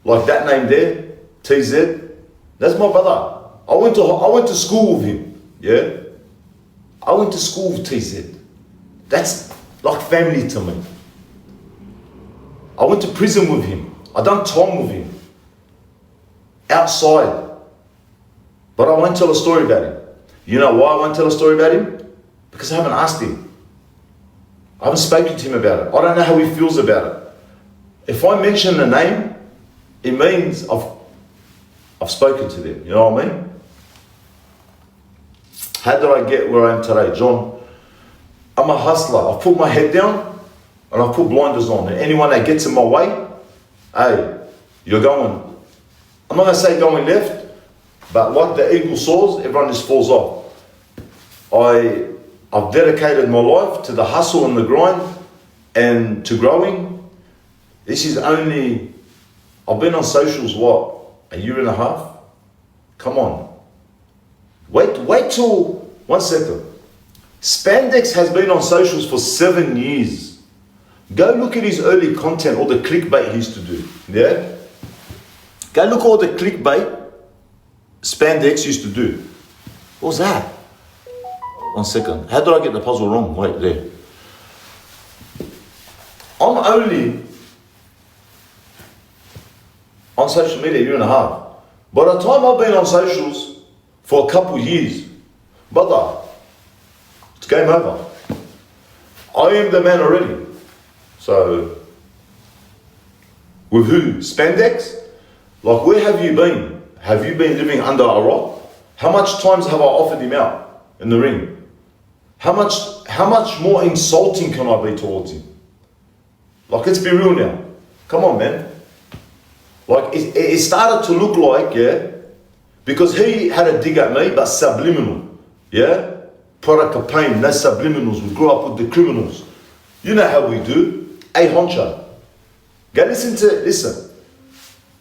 Speaker 1: like that name there, TZ, that's my brother. I went to school with him, yeah? I went to school with TZ. That's like family to me. I went to prison with him. I done time with him. Outside. But I won't tell a story about him. You know why I won't tell a story about him? Because I haven't asked him. I haven't spoken to him about it. I don't know how he feels about it. If I mention the name, it means I've spoken to them. You know what I mean? How did I get where I am today, John? I'm a hustler. I've put my head down and I've put blinders on. And anyone that gets in my way, hey, you're going, I'm not going to say going left, but like the eagle soars, everyone just falls off. I've dedicated my life to the hustle and the grind and to growing. This is only, I've been on socials, what, a year and a half? Come on. Wait till, 1 second. Spandex has been on socials for 7 years. Go look at his early content, all the clickbait he used to do, yeah? Go look at all the clickbait Spandex used to do. What was that? 1 second. How did I get the puzzle wrong? Wait, there. I'm only on social media a year and a half. By the time I've been on socials for a couple years, brother, it's game over. I am the man already. So, with who? Spandex? Like, where have you been? Have you been living under a rock? How much times have I offered him out in the ring? How much more insulting can I be towards him? Like, let's be real now. Come on, man. Like, it started to look like, yeah, because he had a dig at me, but subliminal, yeah? Product of pain, no subliminals. We grew up with the criminals. You know how we do. Hey, Honcha, go listen.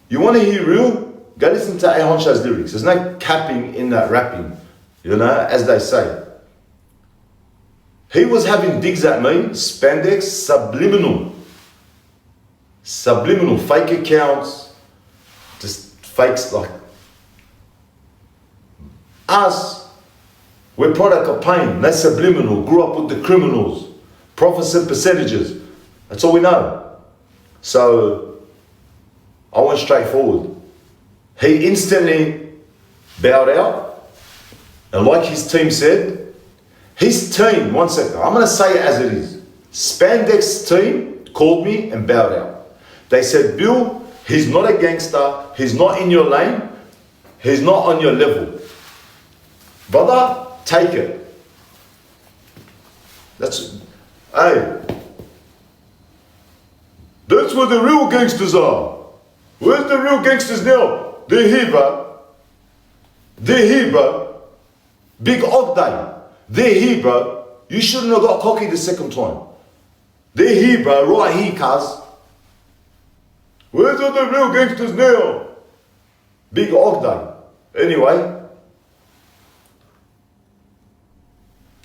Speaker 1: You want to hear real? Go listen to A Honcha's lyrics. There's no capping in that rapping, you know, as they say. He was having digs at me, spandex, subliminal, fake accounts, just fakes like us. We're product of pain, no subliminal, grew up with the criminals, profits and percentages. That's all we know. So I went straight forward. He instantly bowed out, and like his team said, his team, one second, I'm going to say it as it is. Spandex team called me and bowed out. They said, Bill, he's not a gangster, he's not in your lane, he's not on your level. Brother, take it. That's where the real gangsters are. Where's the real gangsters now? They're here, bro. Big Ogday. They're here, bro. You shouldn't have got cocky the second time. They're here, bro. Right here, cuz. Where's all the real gangsters now? Big Ogday. Anyway.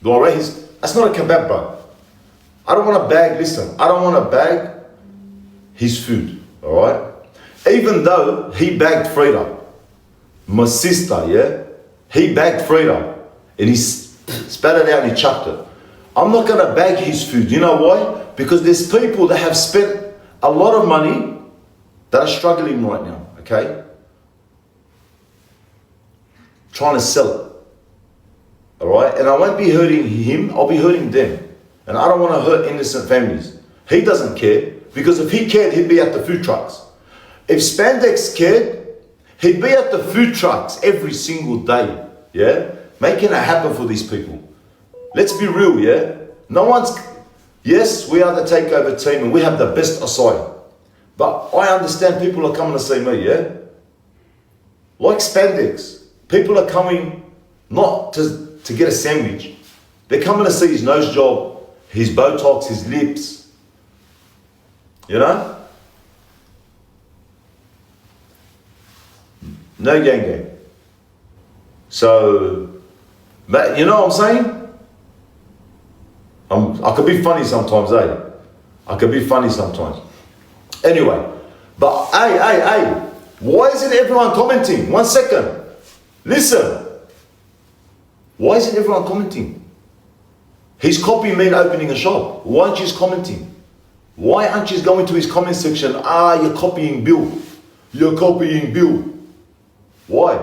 Speaker 1: Do I raise? That's not a kebab, bro. I don't want to bag, listen. I don't want to bag his food, alright? Even though he bagged Frida. My sister, yeah? He bagged Frida. And he spat it out and he chucked it. I'm not going to bag his food. You know why? Because there's people that have spent a lot of money that are struggling right now, okay? Trying to sell it. Alright? And I won't be hurting him, I'll be hurting them. And I don't want to hurt innocent families. He doesn't care, because if he cared, he'd be at the food trucks. If Spandex cared, he'd be at the food trucks every single day, yeah? Making it happen for these people. Let's be real, yeah? Yes, we are the takeover team and we have the best aside. But I understand people are coming to see me, yeah? Like Spandex. People are coming not to get a sandwich. They're coming to see his nose job, his Botox, his lips. You know? No gang. So, but you know what I'm saying? I could be funny sometimes, eh? I could be funny sometimes. Anyway, but hey, why isn't everyone commenting? 1 second. Listen. Why isn't everyone commenting? He's copying me and opening a shop. Why aren't you commenting? Why aren't you going to his comment section? You're copying Bill. You're copying Bill. Why?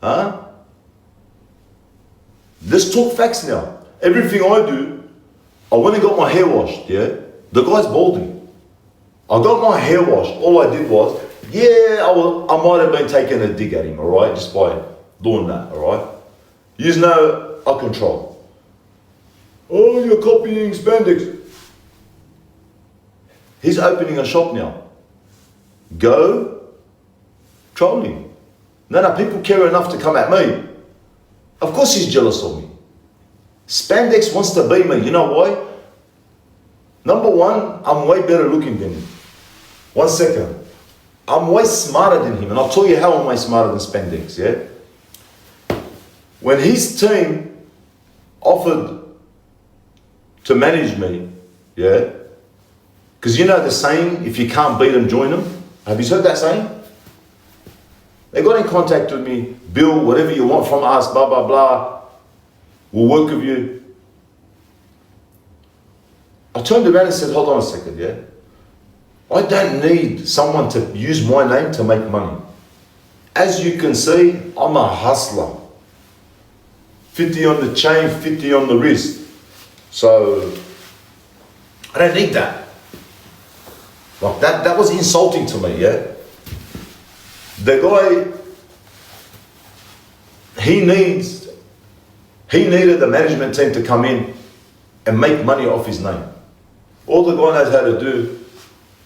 Speaker 1: Huh? Let's talk facts now. Everything I do, I went and got my hair washed, yeah? The guy's balding. I got my hair washed. All I did was, I might have been taking a dig at him, alright? Just by doing that, alright? You know, I control. Oh, you're copying Spandex. He's opening a shop now. Go troll him. No, people care enough to come at me. Of course he's jealous of me. Spandex wants to be me. You know why? Number one, I'm way better looking than him. 1 second. I'm way smarter than him. And I'll tell you how I'm way smarter than Spandex, yeah? When his team offered to manage me, yeah? Because you know the saying, if you can't beat them, join them. Have you heard that saying? They got in contact with me, Bill, whatever you want from us, blah, blah, blah. We'll work with you. I turned around and said, hold on a second, yeah? I don't need someone to use my name to make money. As you can see, I'm a hustler. 50 on the chain, 50 on the wrist. So, I don't need that. Like that was insulting to me, yeah? The guy, he He needed the management team to come in and make money off his name. All the guy knows how to do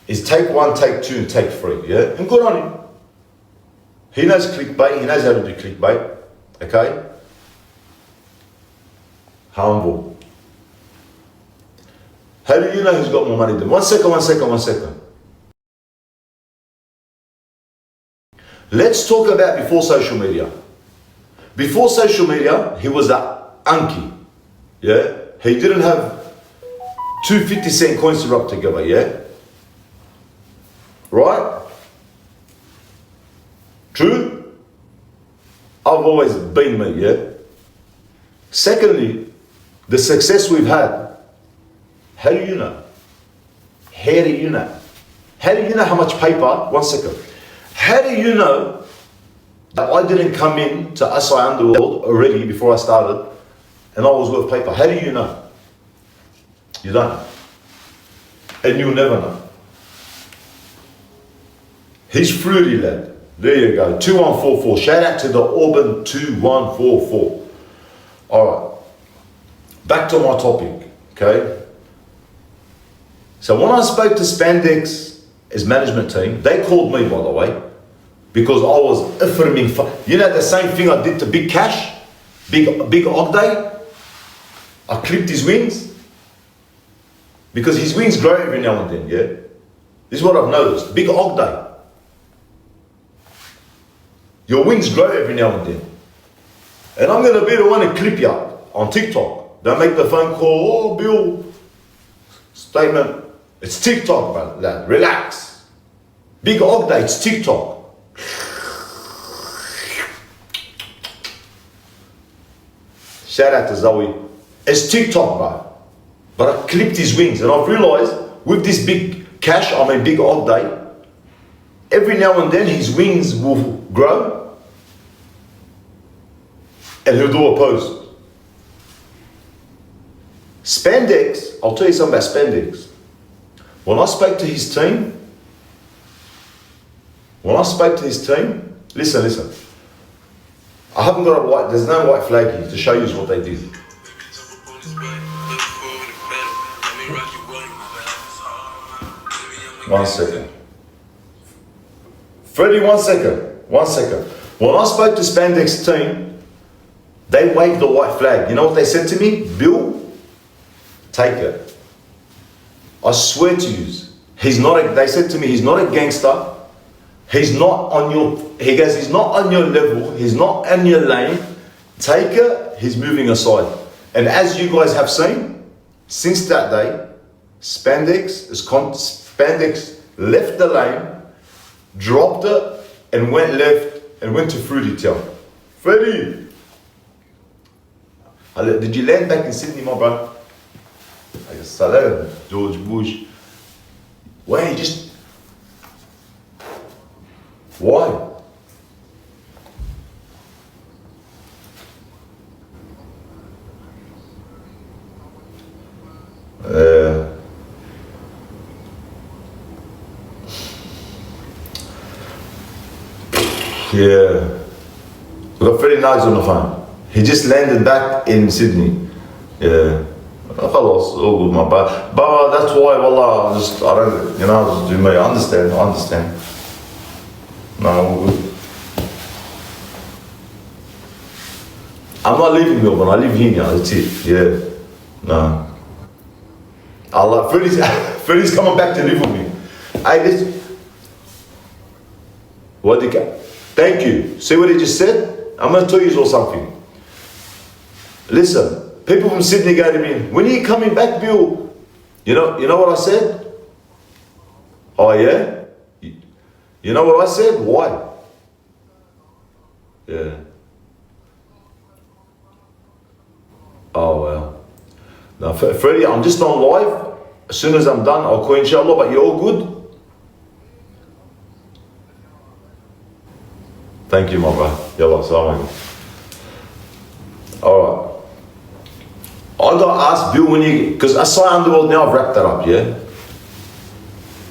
Speaker 1: is take one, take two, and take three, yeah? And good on him. He knows clickbait, he knows how to do clickbait, okay? Humble. How do you know who's got more money than him? One second. Let's talk about before social media. Before social media, he was a Anki, yeah? He didn't have 2 50-cent coins to rub together, yeah? Right? True? I've always been me, yeah? Secondly, the success we've had, how do you know? How do you know? How do you know how much paper? One second. How do you know that I didn't come in to SI Underworld already before I started and I was worth paper? How do you know? You don't know. And you'll never know. He's fruity, lad. There you go. 2144. Shout out to the Auburn 2144. Alright. Back to my topic. Okay. So when I spoke to Spandex, his management team, they called me, by the way, because I was affirming. You know the same thing I did to Big Cash, Big Ogday. I clipped his wings because his wings grow every now and then. Yeah, this is what I've noticed. Big Ogday, your wings grow every now and then, and I'm gonna be the one to clip you on TikTok. Don't make the phone call. Oh, Bill, statement. It's TikTok, man. Lad. Relax. Big Ogday, it's TikTok. Shout out to Zoe. It's TikTok, bro. But I clipped his wings and I've realized with this big Cash, Big Ogday, every now and then his wings will grow and he'll do a post. Spandex, I'll tell you something about Spandex. When I spoke to his team, listen. I haven't got a white, there's no white flag here to show you what they did. One second. Freddie, one second. When I spoke to Spandex team, they waved the white flag. You know what they said to me? Bill, take it. I swear to you, they said to me, he's not a gangster. He's not on your level. He's not in your lane. Take it, he's moving aside. And as you guys have seen, since that day, Spandex left the lane, dropped it, and went left, and went to Fruity Town. Freddie! Did you land back in Sydney, my bro? Salam, George Bush. Why? Why? Yeah. We got Freddie Knights on the phone. He just landed back in Sydney. Yeah. خلاص, all good, my bad. But that's why, wallah, I don't, just do me. I understand. No, all good. I'm not leaving Melbourne, I live here now, that's it, yeah. No. Allah, Freddie's coming back to live with me. Hey, listen. What did you Thank you. See what he just said? I'm going to tell you all something. Listen. People from Sydney go to me, when are you coming back, Bill? You know what I said? Oh yeah? You know what I said? Why? Yeah. Oh well. Now Freddie, I'm just on live. As soon as I'm done, I'll call inshallah, but you're all good? Thank you, my brother. Yallah, assalamu alaikum. Alright. I got asked, Bill, because SI Underworld, now I've wrapped that up, yeah?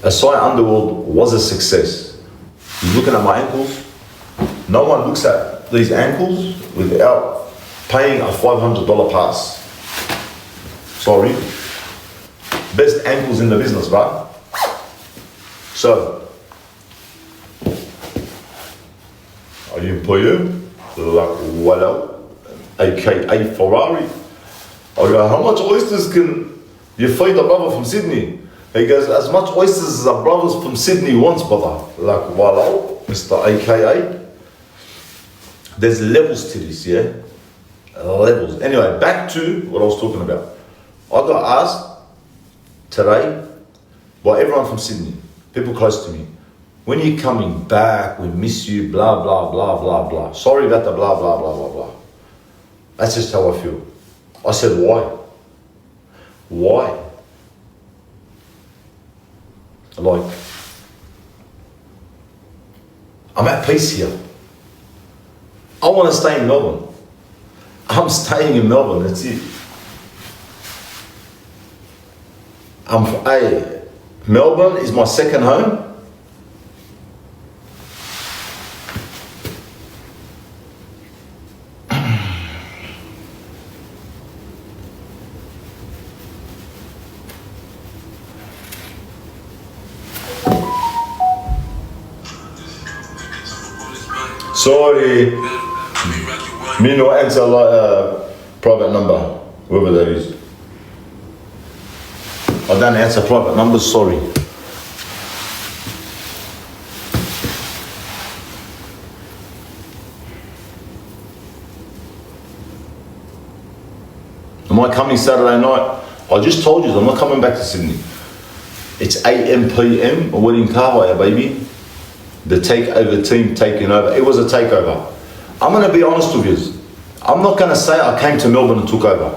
Speaker 1: SI Underworld was a success. You're looking at my ankles. No one looks at these ankles without paying a $500 pass. Sorry. Best ankles in the business, right? So, are you employer? Like, well, aka Ferrari. I go, how much oysters can you feed a brother from Sydney? He goes, as much oysters as a brother from Sydney wants, brother. Like, wow, Mr. AKA. There's levels to this, yeah? Levels. Anyway, back to what I was talking about. I got asked today by everyone from Sydney, people close to me, when are you coming back? We miss you, blah, blah, blah, blah, blah. Sorry about the blah, blah, blah, blah, blah. That's just how I feel. I said, why? Why? Like, I'm at peace here. I want to stay in Melbourne. I'm staying in Melbourne, that's it. Melbourne is my second home. Sorry, me no answer private number, whoever that is. I don't answer private numbers, sorry. Am I coming Saturday night? I just told you I'm not coming back to Sydney. It's 8 AM PM, we're in Kahwaya, baby. The takeover team taking over. It was a takeover. I'm going to be honest with you. I'm not going to say I came to Melbourne and took over.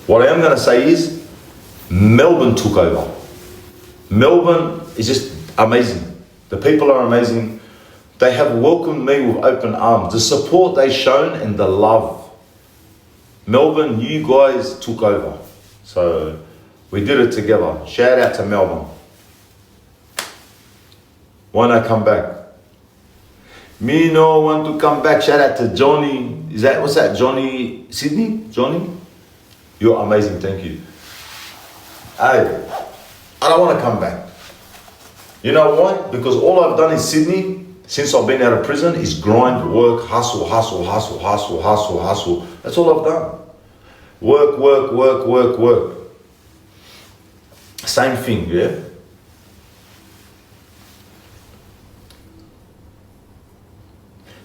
Speaker 1: What I am going to say is Melbourne took over. Melbourne is just amazing. The people are amazing. They have welcomed me with open arms. The support they've shown and the love. Melbourne, you guys took over. So we did it together. Shout out to Melbourne. Why not come back? Me no want to come back. Shout out to Johnny. What's that? Johnny Sydney? Johnny? You're amazing, thank you. Hey, I don't want to come back. You know why? Because all I've done in Sydney, since I've been out of prison, is grind, work, hustle, hustle, hustle, hustle, hustle, hustle. That's all I've done. Work, work, work, work, work. Same thing, yeah?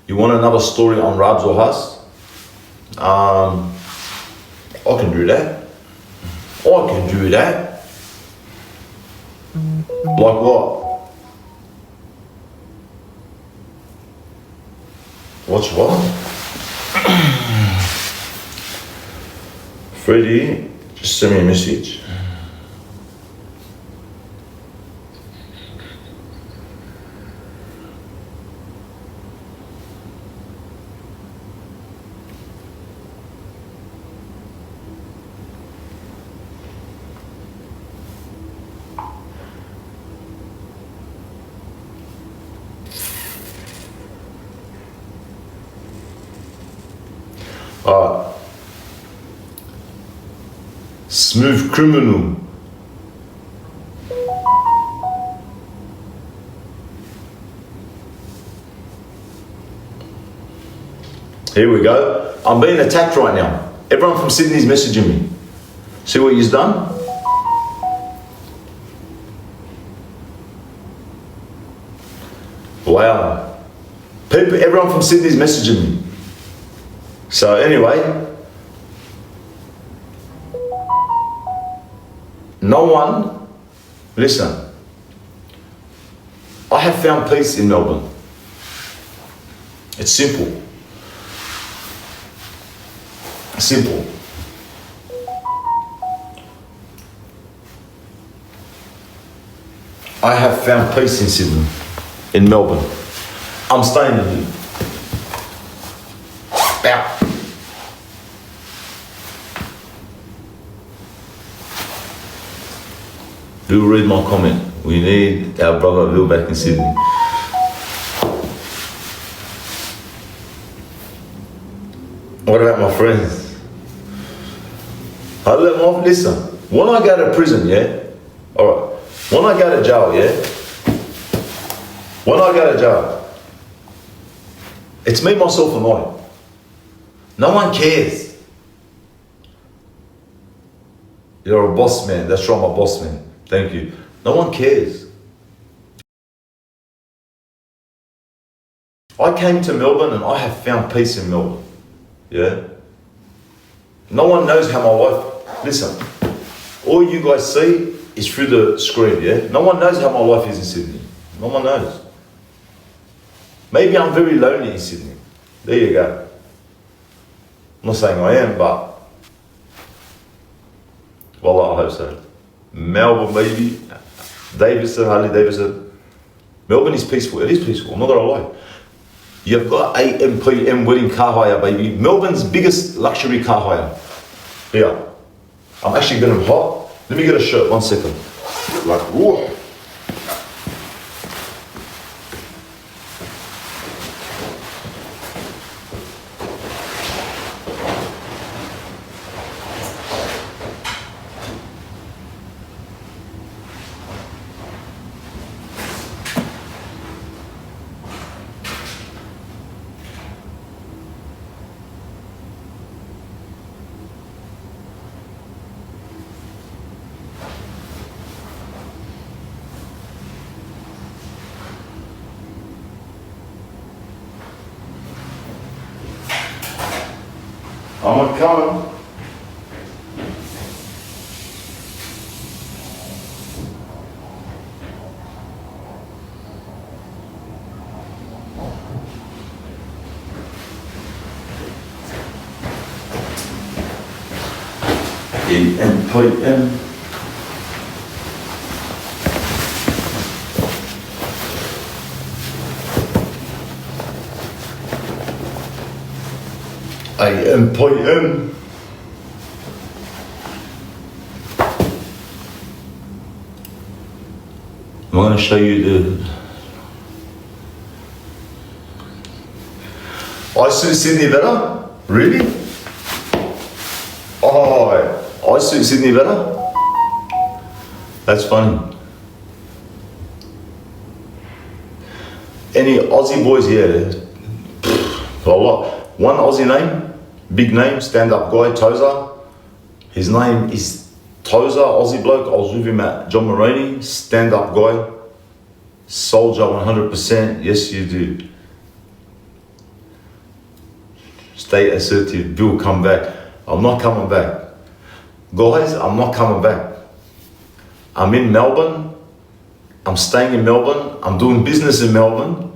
Speaker 1: You want another story on Rabs or Hus? I can do that. I can do that. Like what? What's what? Freddie, just send me a message. Smooth criminal. Here we go. I'm being attacked right now. Everyone from Sydney's messaging me. See what you've done? Wow. People, everyone from Sydney's messaging me. So anyway, no one, listen, I have found peace in Melbourne. It's simple. Simple. I have found peace in Sydney, in Melbourne. I'm staying in here. Bow. Do read my comment. We need our brother Lil back in Sydney. What about my friends? I let them off. Listen, when I go to prison, yeah? Alright. When I go to jail, yeah? When I go to jail, it's me, myself, and I. No one cares. You're a boss man. That's right, my boss man. Thank you. No one cares. I came to Melbourne and I have found peace in Melbourne. Yeah? No one knows how my life... Listen, all you guys see is through the screen, yeah? No one knows how my life is in Sydney. No one knows. Maybe I'm very lonely in Sydney. There you go. I'm not saying I am, but... Well, I hope so. Melbourne, baby. Davidson, Harley Davidson. Melbourne is peaceful. It is peaceful, I'm not gonna lie. You've got AMPM wedding car hire, baby. Melbourne's biggest luxury car hire. Yeah. I'm actually getting hot. Let me get a shirt, 1 second. Like, whoa. I'm coming. AMPM. AMPM. I'm going to show you the... I suit Sydney better? Really? Oh, I suit Sydney better? That's funny. Any Aussie boys here? Well, what? One Aussie name, big name, stand-up guy, Tozer. His name is Tozer, Aussie bloke. I was with him at John Moroney, stand-up guy. Soldier 100%, yes you do. Stay assertive, Bill, come back. I'm not coming back. Guys, I'm not coming back. I'm in Melbourne. I'm staying in Melbourne. I'm doing business in Melbourne.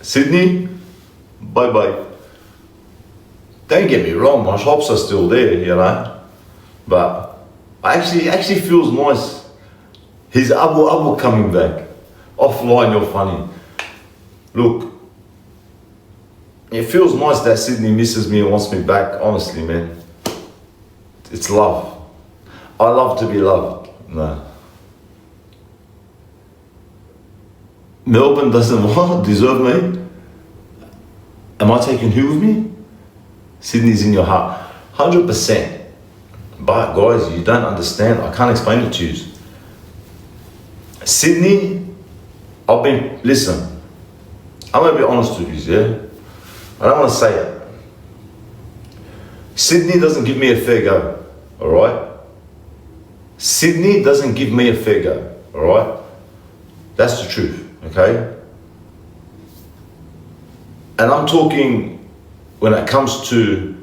Speaker 1: Sydney, bye-bye. Don't get me wrong, my shops are still there, you know. But it actually feels nice. He's Abu coming back. Offline, you're funny. Look, it feels nice that Sydney misses me and wants me back, honestly, man. It's love. I love to be loved. No. Melbourne doesn't what? Deserve me? Am I taking who with me? Sydney's in your heart. 100%. But guys, you don't understand. I can't explain it to you. Sydney, listen, I'm gonna be honest with you, yeah? I don't want to say it. Sydney doesn't give me a fair go, all right? Sydney doesn't give me a fair go, all right? That's the truth, okay? And I'm talking when it comes to,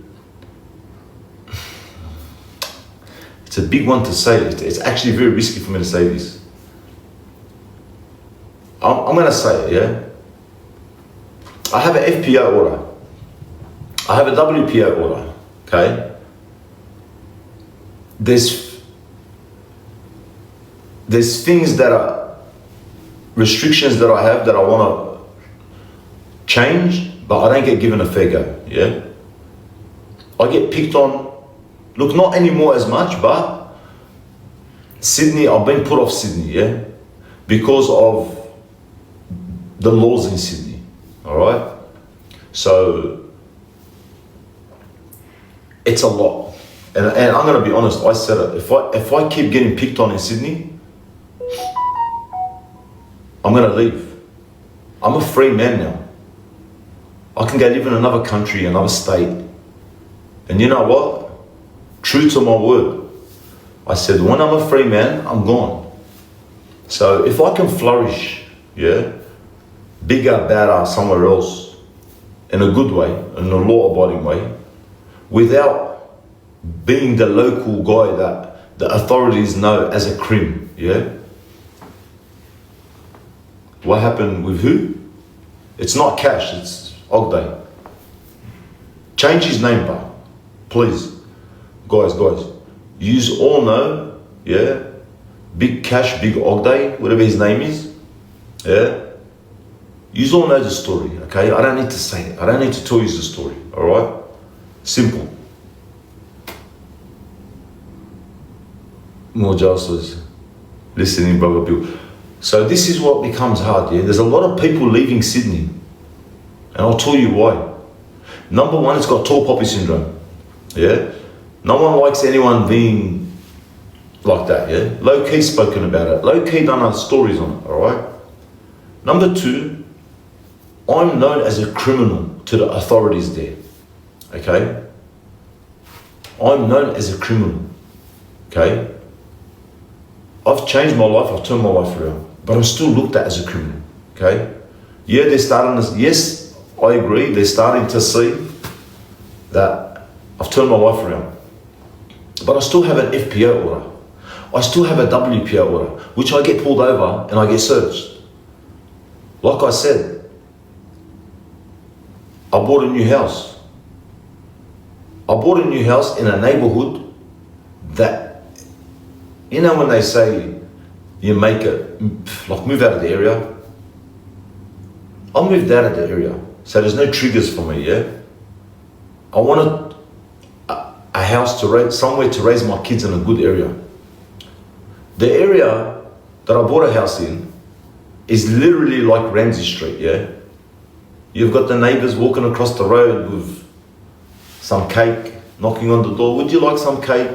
Speaker 1: it's a big one to say. It's actually very risky for me to say this. I'm gonna say it, yeah? I have an FPO order. I have a WPO order, okay? There's things that are restrictions that I have that I wanna change, but I don't get given a fair go, yeah? I get picked on, look, not anymore as much, but Sydney, I've been put off Sydney, yeah? Because of the laws in Sydney, all right? So It's a lot. And I'm going to be honest, I said it. If I keep getting picked on in Sydney, I'm going to leave. I'm a free man now. I can go live in another country, another state. And you know what? True to my word. I said, when I'm a free man, I'm gone. So if I can flourish, yeah, bigger, better, somewhere else, in a good way, in a law-abiding way, without being the local guy that the authorities know as a crim, yeah? What happened with who? It's not Cash, it's Ogday. Change his name, bro. Please. Guys. Yous all know, yeah? Big Cash, Big Ogday, whatever his name is, yeah? Yous all know the story, okay? I don't need to say it. I don't need to tell you the story, all right? Simple. More justice. Listening, brother Bill. So this is what becomes hard, yeah? There's a lot of people leaving Sydney. And I'll tell you why. Number one, it's got tall poppy syndrome, yeah? No one likes anyone being like that, yeah? Low-key spoken about it. Low-key done stories on it, all right? Number two, I'm known as a criminal to the authorities there, okay? I'm known as a criminal, okay? I've changed my life, I've turned my life around, but I'm still looked at as a criminal, okay? Yeah, they're starting to, yes, I agree, they're starting to see that I've turned my life around. But I still have an FPO order. I still have a WPO order, which I get pulled over and I get searched. Like I said, I bought a new house. I bought a new house in a neighborhood that, you know when they say you make it, like move out of the area? I moved out of the area, so there's no triggers for me, yeah? I wanted a house to raise, somewhere to raise my kids in a good area. The area that I bought a house in is literally like Ramsey Street, yeah? You've got the neighbors walking across the road with some cake, knocking on the door. Would you like some cake?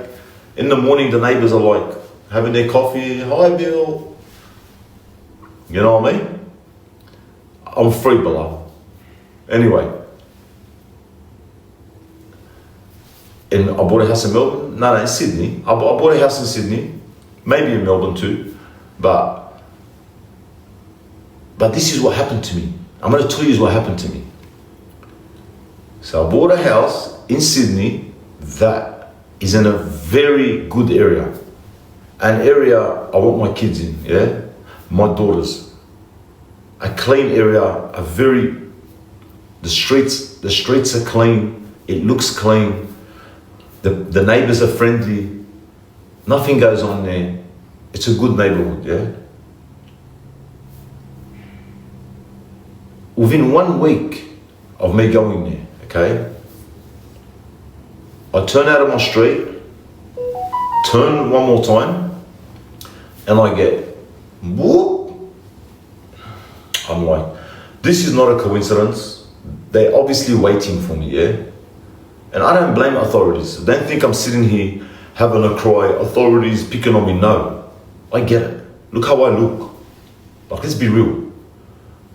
Speaker 1: In the morning, the neighbors are like having their coffee. Hi, Bill. You know what I mean? I'm free below. Anyway. And I bought a house in Melbourne. No, in Sydney. I bought a house in Sydney. Maybe in Melbourne too. But this is what happened to me. I'm going to tell you what happened to me. So I bought a house in Sydney that is in a very good area. An area I want my kids in, yeah? My daughters. A clean area, the streets are clean, it looks clean, the neighbors are friendly, nothing goes on there. It's a good neighborhood, yeah? Within 1 week of me going there, okay? I turn out of my street, turn one more time, and I get whoop. I'm like, this is not a coincidence. They're obviously waiting for me, yeah? And I don't blame authorities. Don't think I'm sitting here having a cry, authorities picking on me. No, I get it. Look how I look. Like, let's be real.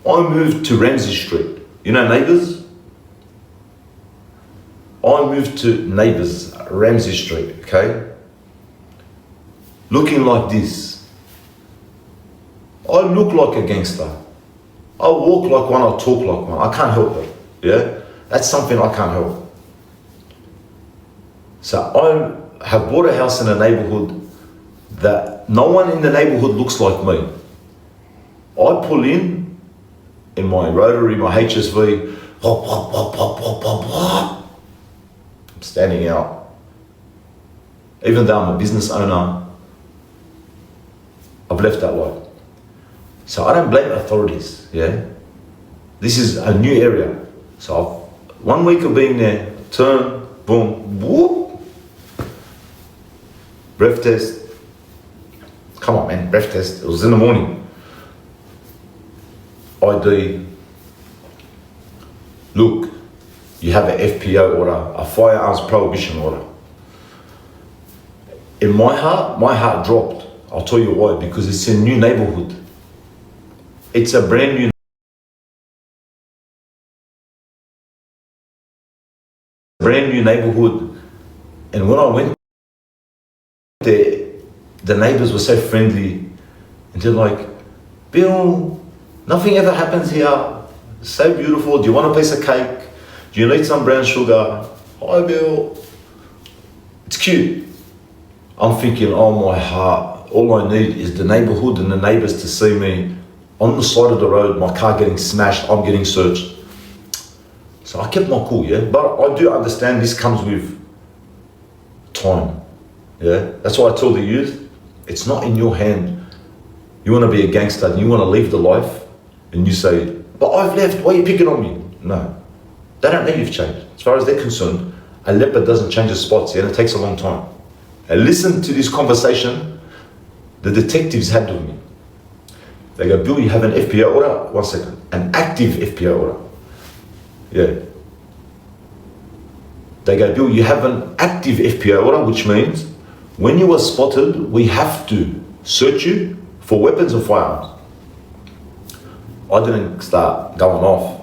Speaker 1: I moved to Ramsey Street. You know Neighbours? I moved to Neighbours, Ramsey Street, okay? Looking like this. I look like a gangster. I walk like one, I talk like one. I can't help it, yeah? That's something I can't help. So I have bought a house in a neighborhood that no one in the neighborhood looks like me. I pull in my rotary, my HSV, hop, hop, hop, hop, hop, hop, hop. I'm standing out. Even though I'm a business owner, I've left that life. So I don't blame authorities, yeah? This is a new area. So 1 week of being there, turn, boom, whoop. Breath test. Come on, man, breath test. It was in the morning. ID. Look, you you have an FPO order, a firearms prohibition order. In my heart dropped. I'll tell you why, because it's a new neighborhood. It's a brand new neighborhood. And when I went there, the neighbors were so friendly. And they're like, Bill, nothing ever happens here. It's so beautiful. Do you want a piece of cake? Do you need some brown sugar? Hi, Bill. It's cute. I'm thinking, oh my heart, all I need is the neighborhood and the neighbors to see me on the side of the road, my car getting smashed, I'm getting searched. So I kept my cool, yeah? But I do understand this comes with time, yeah? That's why I tell the youth, it's not in your hand. You want to be a gangster and you want to leave the life and you say, but I've left, why are you picking on me? No, they don't know you've changed. As far as they're concerned, a leopard doesn't change its spots, yeah? And it takes a long time. And listen to this conversation the detectives had with me. They go, Bill, you have an FPO order? 1 second, an active FPO order. Yeah. They go, Bill, you have an active FPO order, which means when you are spotted, we have to search you for weapons and firearms. I didn't start going off.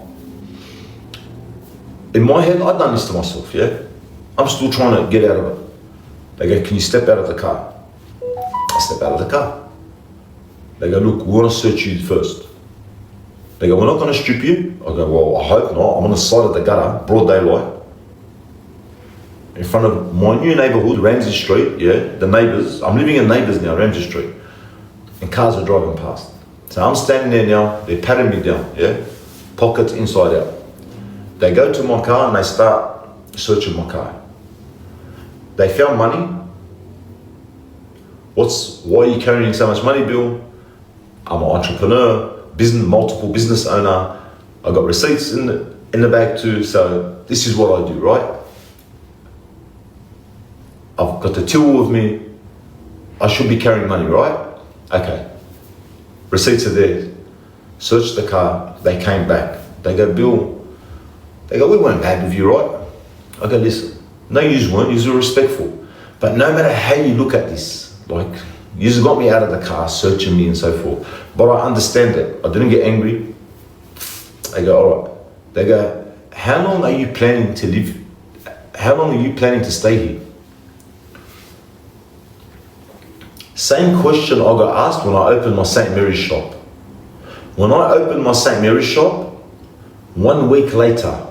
Speaker 1: In my head, I'd done this to myself, yeah? I'm still trying to get out of it. They go, can you step out of the car? I step out of the car. They go, look, we want to search you first. They go, we're not going to strip you. I go, well, I hope not. I'm on the side of the gutter, broad daylight, in front of my new neighborhood, Ramsey Street, yeah, the neighbors. I'm living in neighbors now, Ramsey Street, and cars are driving past. So I'm standing there now, they're patting me down, yeah, pockets inside out. They go to my car and they start searching my car. They found money. Why are you carrying so much money, Bill? I'm an entrepreneur, multiple business owner. I got receipts in the bag too, so this is what I do, right? I've got the till with me. I should be carrying money, right? Okay. Receipts are there. Searched the car. They came back. They go, Bill, they go, we weren't bad with you, right? I go, listen, no, you weren't. You were respectful. But no matter how you look at this, like, you just got me out of the car, searching me and so forth. But I understand it. I didn't get angry. I go, all right. They go, how long are you planning to live? How long are you planning to stay here? Same question I got asked when I opened my St. Mary's shop. When I opened my St. Mary's shop, 1 week later,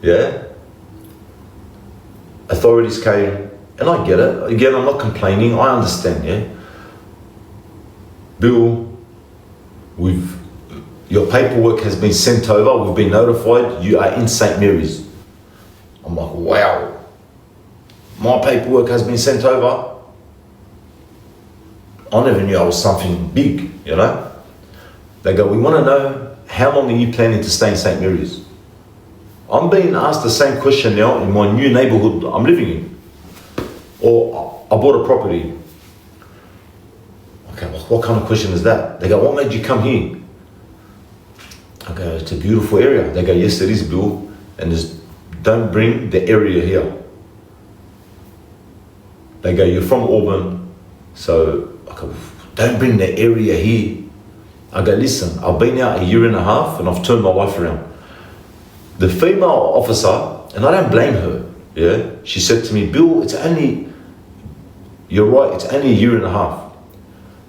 Speaker 1: yeah, authorities came, and I get it. Again, I'm not complaining, I understand, yeah. Bill, your paperwork has been sent over, we've been notified, you are in St. Mary's. I'm like, wow, my paperwork has been sent over? I never knew I was something big, you know? They go, we want to know, how long are you planning to stay in St. Mary's? I'm being asked the same question now in my new neighborhood I'm living in. Or I bought a property. Okay, well, what kind of question is that? They go, what made you come here? I go, it's a beautiful area. They go, yes, it is, Bill. And don't bring the area here. They go, you're from Auburn, so I go, don't bring the area here. I go, listen, I've been out 1.5 years and I've turned my life around. The female officer, and I don't blame her, yeah, she said to me, Bill, you're right, it's only 1.5 years.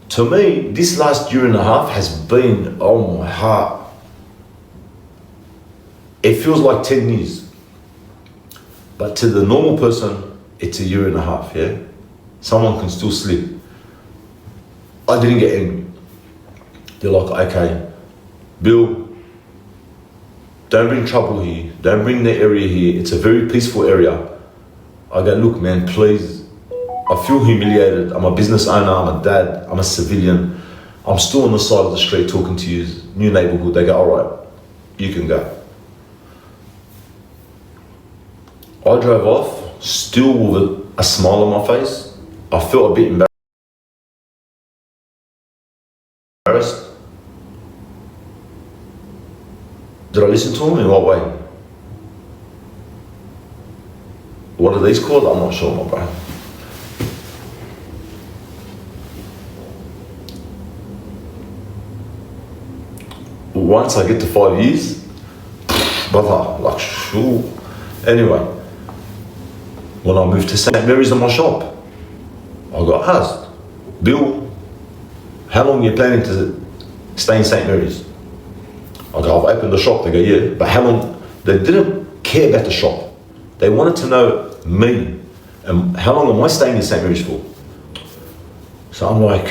Speaker 1: To me, this last 1.5 years has been, oh my heart, it feels like 10 years. But to the normal person, it's 1.5 years, yeah? Someone can still slip. I didn't get angry. They're like, okay, Bill, don't bring trouble here. Don't bring the area here. It's a very peaceful area. I go, look, man, please. I feel humiliated. I'm a business owner. I'm a dad. I'm a civilian. I'm still on the side of the street talking to you. New neighborhood. They go, all right, you can go. I drove off, still with a smile on my face. I felt a bit embarrassed. Did I listen to him? In what way? what are these called? I'm not sure, my bro. Once I get to 5 years, brother, like, shoo. Anyway, when I moved to St. Mary's in my shop, I got asked, Bill, how long are you planning to stay in St. Mary's? I go, I've opened the shop. They go, yeah, but how long? They didn't care about the shop. They wanted to know me and how long am I staying in St. Mary's for? So I'm like,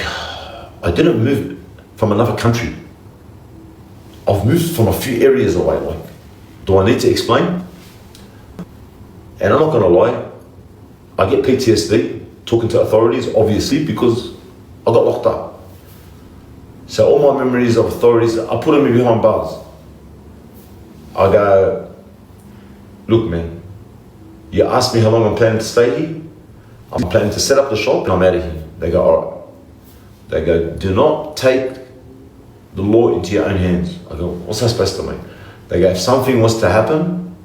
Speaker 1: I didn't move from another country. I've moved from a few areas away. Like, do I need to explain? And I'm not gonna lie, I get PTSD talking to authorities, obviously, because I got locked up. So all my memories of authorities, I put them behind bars. I go, look man, you asked me how long I'm planning to stay here. I'm planning to set up the shop and I'm out of here. They go, all right. They go, do not take the law into your own hands. I go, what's that supposed to mean? They go, if something was to happen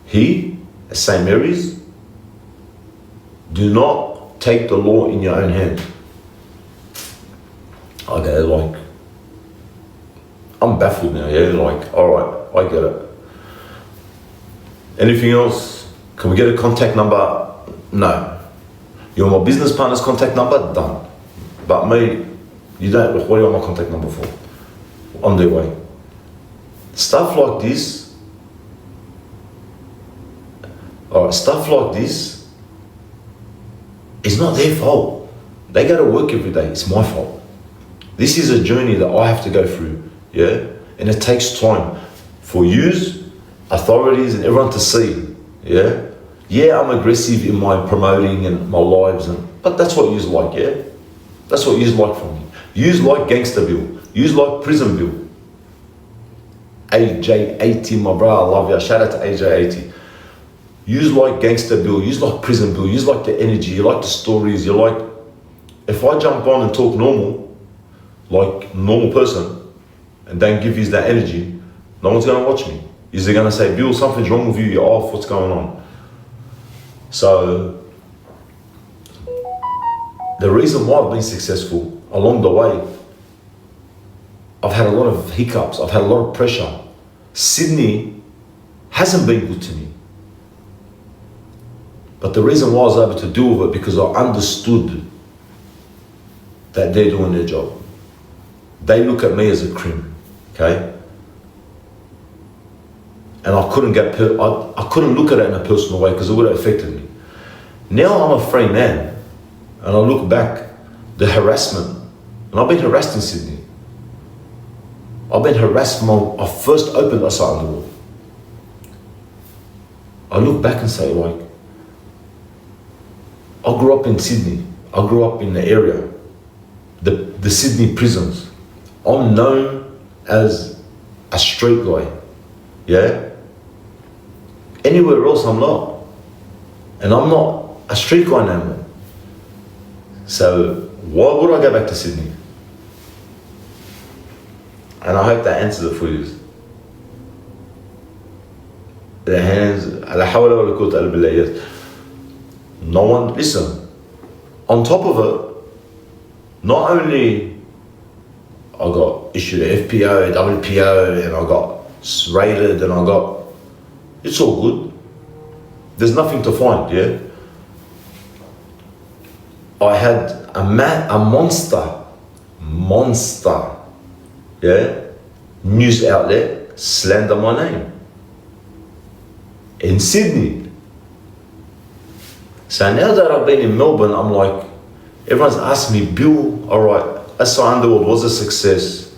Speaker 1: here at St. Mary's, do not take the law in your own hands. I go, like, I'm baffled now, yeah, like, all right, I get it. Anything else? Can we get a contact number? No. You want my business partner's contact number? Done. But me, you don't, what do you want my contact number for? On their way. Stuff like this, stuff like this is not their fault. They go to work every day, it's my fault. This is a journey that I have to go through, yeah? And it takes time for yous, authorities and everyone to see, yeah? Yeah, I'm aggressive in my promoting and my lives, but that's what yous like, yeah? That's what yous like from me. Yous like Gangster Bill, yous like Prison Bill. AJ80, my bro, I love you. Shout out to AJ80. Yous like Gangster Bill, yous like Prison Bill, yous like the energy, you like the stories, you like... If I jump on and talk normal, like normal person, and don't give you that energy, no one's gonna watch me. Is they gonna say, Bill, something's wrong with you, you're off, what's going on? So, the reason why I've been successful along the way, I've had a lot of hiccups, I've had a lot of pressure. Sydney hasn't been good to me. But the reason why I was able to deal with it, because I understood that they're doing their job. They look at me as a crim, okay? And I couldn't I couldn't look at it in a personal way because it would have affected me. Now I'm a free man, and I look back, the harassment, and I've been harassed in Sydney. I've been harassed from I first opened a site on the wall. I look back and say, like, I grew up in Sydney. I grew up in the area, the Sydney prisons. I'm known as a street guy, yeah? Anywhere else I'm not. And I'm not a street guy no more. So why would I go back to Sydney? And I hope that answers it for you. The hands, لا حول ولا قوة إلا بالله, yes. No one, listen, on top of it, not only I got issued a FPO, WPO, and I got raided, and I got, it's all good. There's nothing to find, yeah? I had a monster, yeah, news outlet slander my name in Sydney. So now that I've been in Melbourne, I'm like, everyone's asked me, Bill, all right, SI Underworld was a success.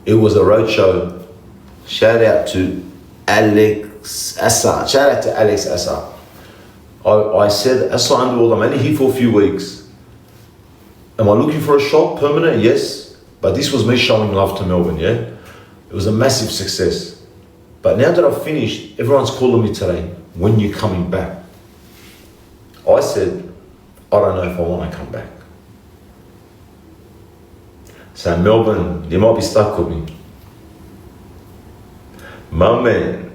Speaker 1: It was a roadshow. Shout out to Alex Assa. Shout out to Alex Assa. I said, SI Underworld, I'm only here for a few weeks. Am I looking for a shop, permanent? Yes. But this was me showing love to Melbourne, yeah? It was a massive success. But now that I've finished, everyone's calling me today, when you coming back? I said, I don't know if I want to come back. So Melbourne, you might be stuck with me. My man,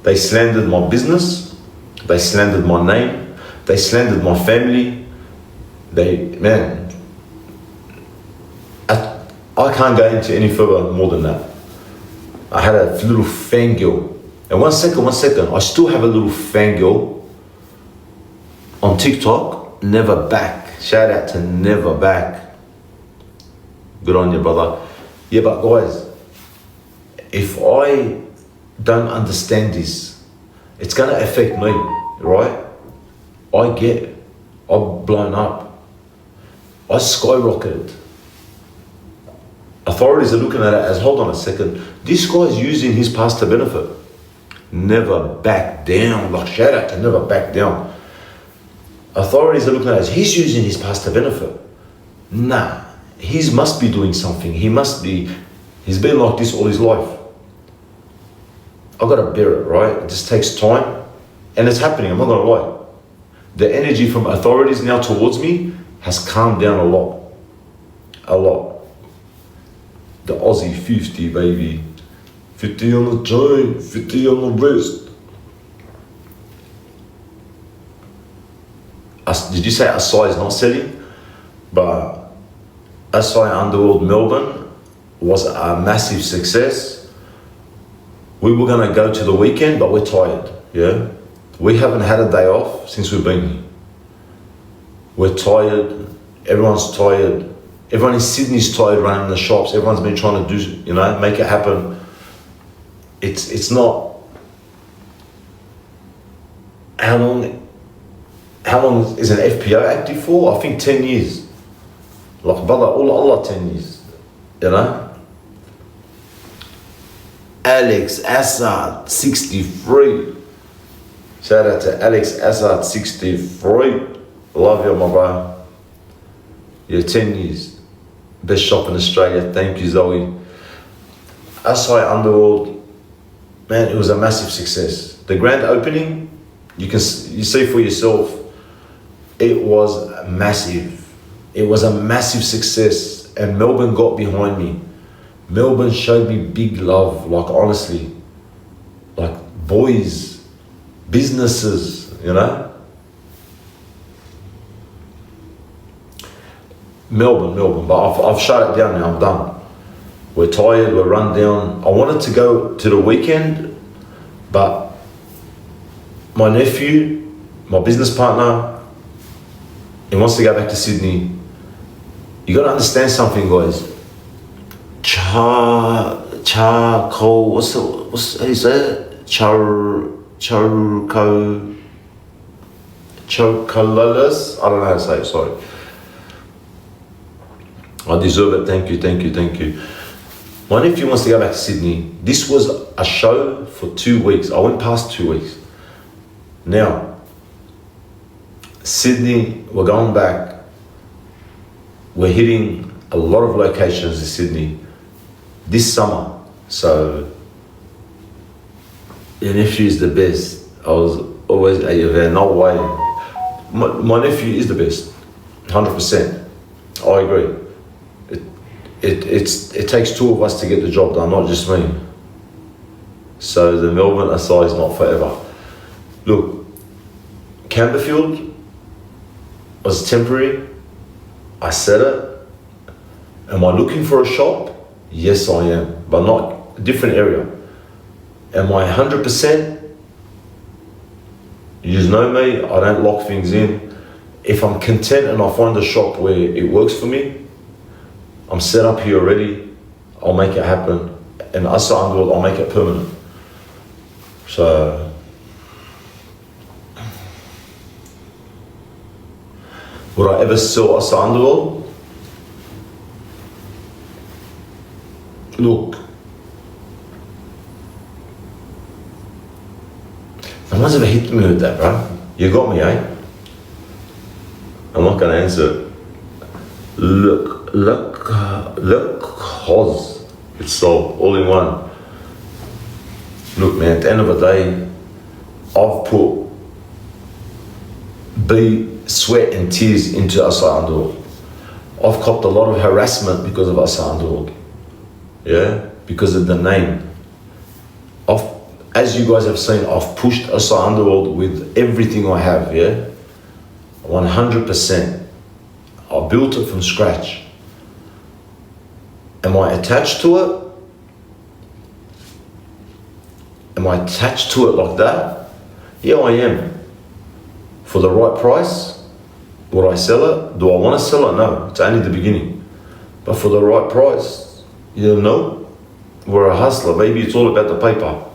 Speaker 1: They slandered my business. They slandered my name. They slandered my family. Man, I can't go into any further more than that. I had a little fangirl. And one second, I still have a little fangirl on TikTok. Never back. Shout out to Never Back. Good on you, brother. Yeah, but guys, if I don't understand this, it's gonna affect me, right? I've blown up. I skyrocketed. Authorities are looking at it as, hold on a second, this guy's using his past to benefit. Never back down. Like, shout out to Never Back Down. Authorities are looking at it as, he's using his past to benefit. Nah, he must be doing something. He's been like this all his life. I've got to bear it, right? It just takes time. And it's happening, I'm not gonna lie. The energy from authorities now towards me has calmed down a lot. A lot. The Aussie 50, baby. 50 on the chain, 50 on the wrist. Did you say Asai is not selling? But Asai Underworld Melbourne was a massive success. We were gonna go to the weekend, but we're tired, yeah? We haven't had a day off since we've been here. We're tired, everyone's tired. Everyone in Sydney's tired running the shops. Everyone's been trying to do, make it happen. It's not. How long is an FPO active for? I think 10 years. Like, brother, Allah 10 years, Alex Assad, 63. Shout out to Alex Assad, 63. Love you, my bro. Yeah, 10 years. Best shop in Australia. Thank you, Zoe. Asai Underworld, man, it was a massive success. The grand opening, you see for yourself, it was massive. It was a massive success, and Melbourne got behind me. Melbourne showed me big love, like, honestly. Like, boys, businesses, Melbourne, but I've shut it down now, I'm done. We're tired, we're run down. I wanted to go to the weekend, but my nephew, my business partner, he wants to go back to Sydney. You gotta understand something, guys. Charcoal, what's how you say it? Chocoladas? I don't know how to say it, sorry. I deserve it, thank you. My nephew wants to go back to Sydney. This was a show for 2 weeks. I went past 2 weeks. Now, Sydney, we're going back. We're hitting a lot of locations in Sydney this summer. So, your nephew is the best. I was always there, no way. My nephew is the best, 100%. I agree. It takes two of us to get the job done, not just me. So the Melbourne Asai is not forever. Look, Camberfield was temporary. I said it. Am I looking for a shop? Yes, I am, but not a different area. Am I 100%? You just know me, I don't lock things in. If I'm content and I find a shop where it works for me, I'm set up here already, I'll make it happen. And Asai Underworld, I'll make it permanent. So, would I ever sell Asai Underworld? Look, no one's ever hit me with that, bro. You got me, eh? I'm not gonna answer it. Look, Hoz. It's sold, all in one. Look, man, at the end of the day, I've put sweat and tears into Asai Underworld. I've copped a lot of harassment because of Asai Underworld. Yeah, because of the name. as you guys have seen, I've pushed Asai Underworld with everything I have, yeah? 100%. I built it from scratch. Am I attached to it? Am I attached to it like that? Yeah, I am. For the right price, would I sell it? Do I want to sell it? No, it's only the beginning. But for the right price, you know, we're a hustler, baby. It's all about the paper.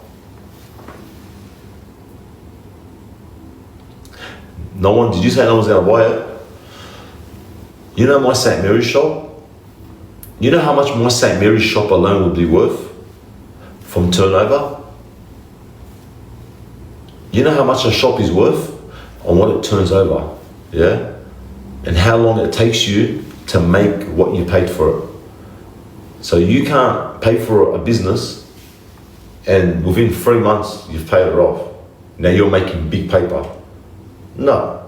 Speaker 1: No one, did you say no one's going to buy it? You know my St. Mary's shop? You know how much my St. Mary's shop alone would be worth from turnover? You know how much a shop is worth on what it turns over, yeah? And how long it takes you to make what you paid for it. So you can't pay for a business and within 3 months you've paid it off. Now you're making big paper. No.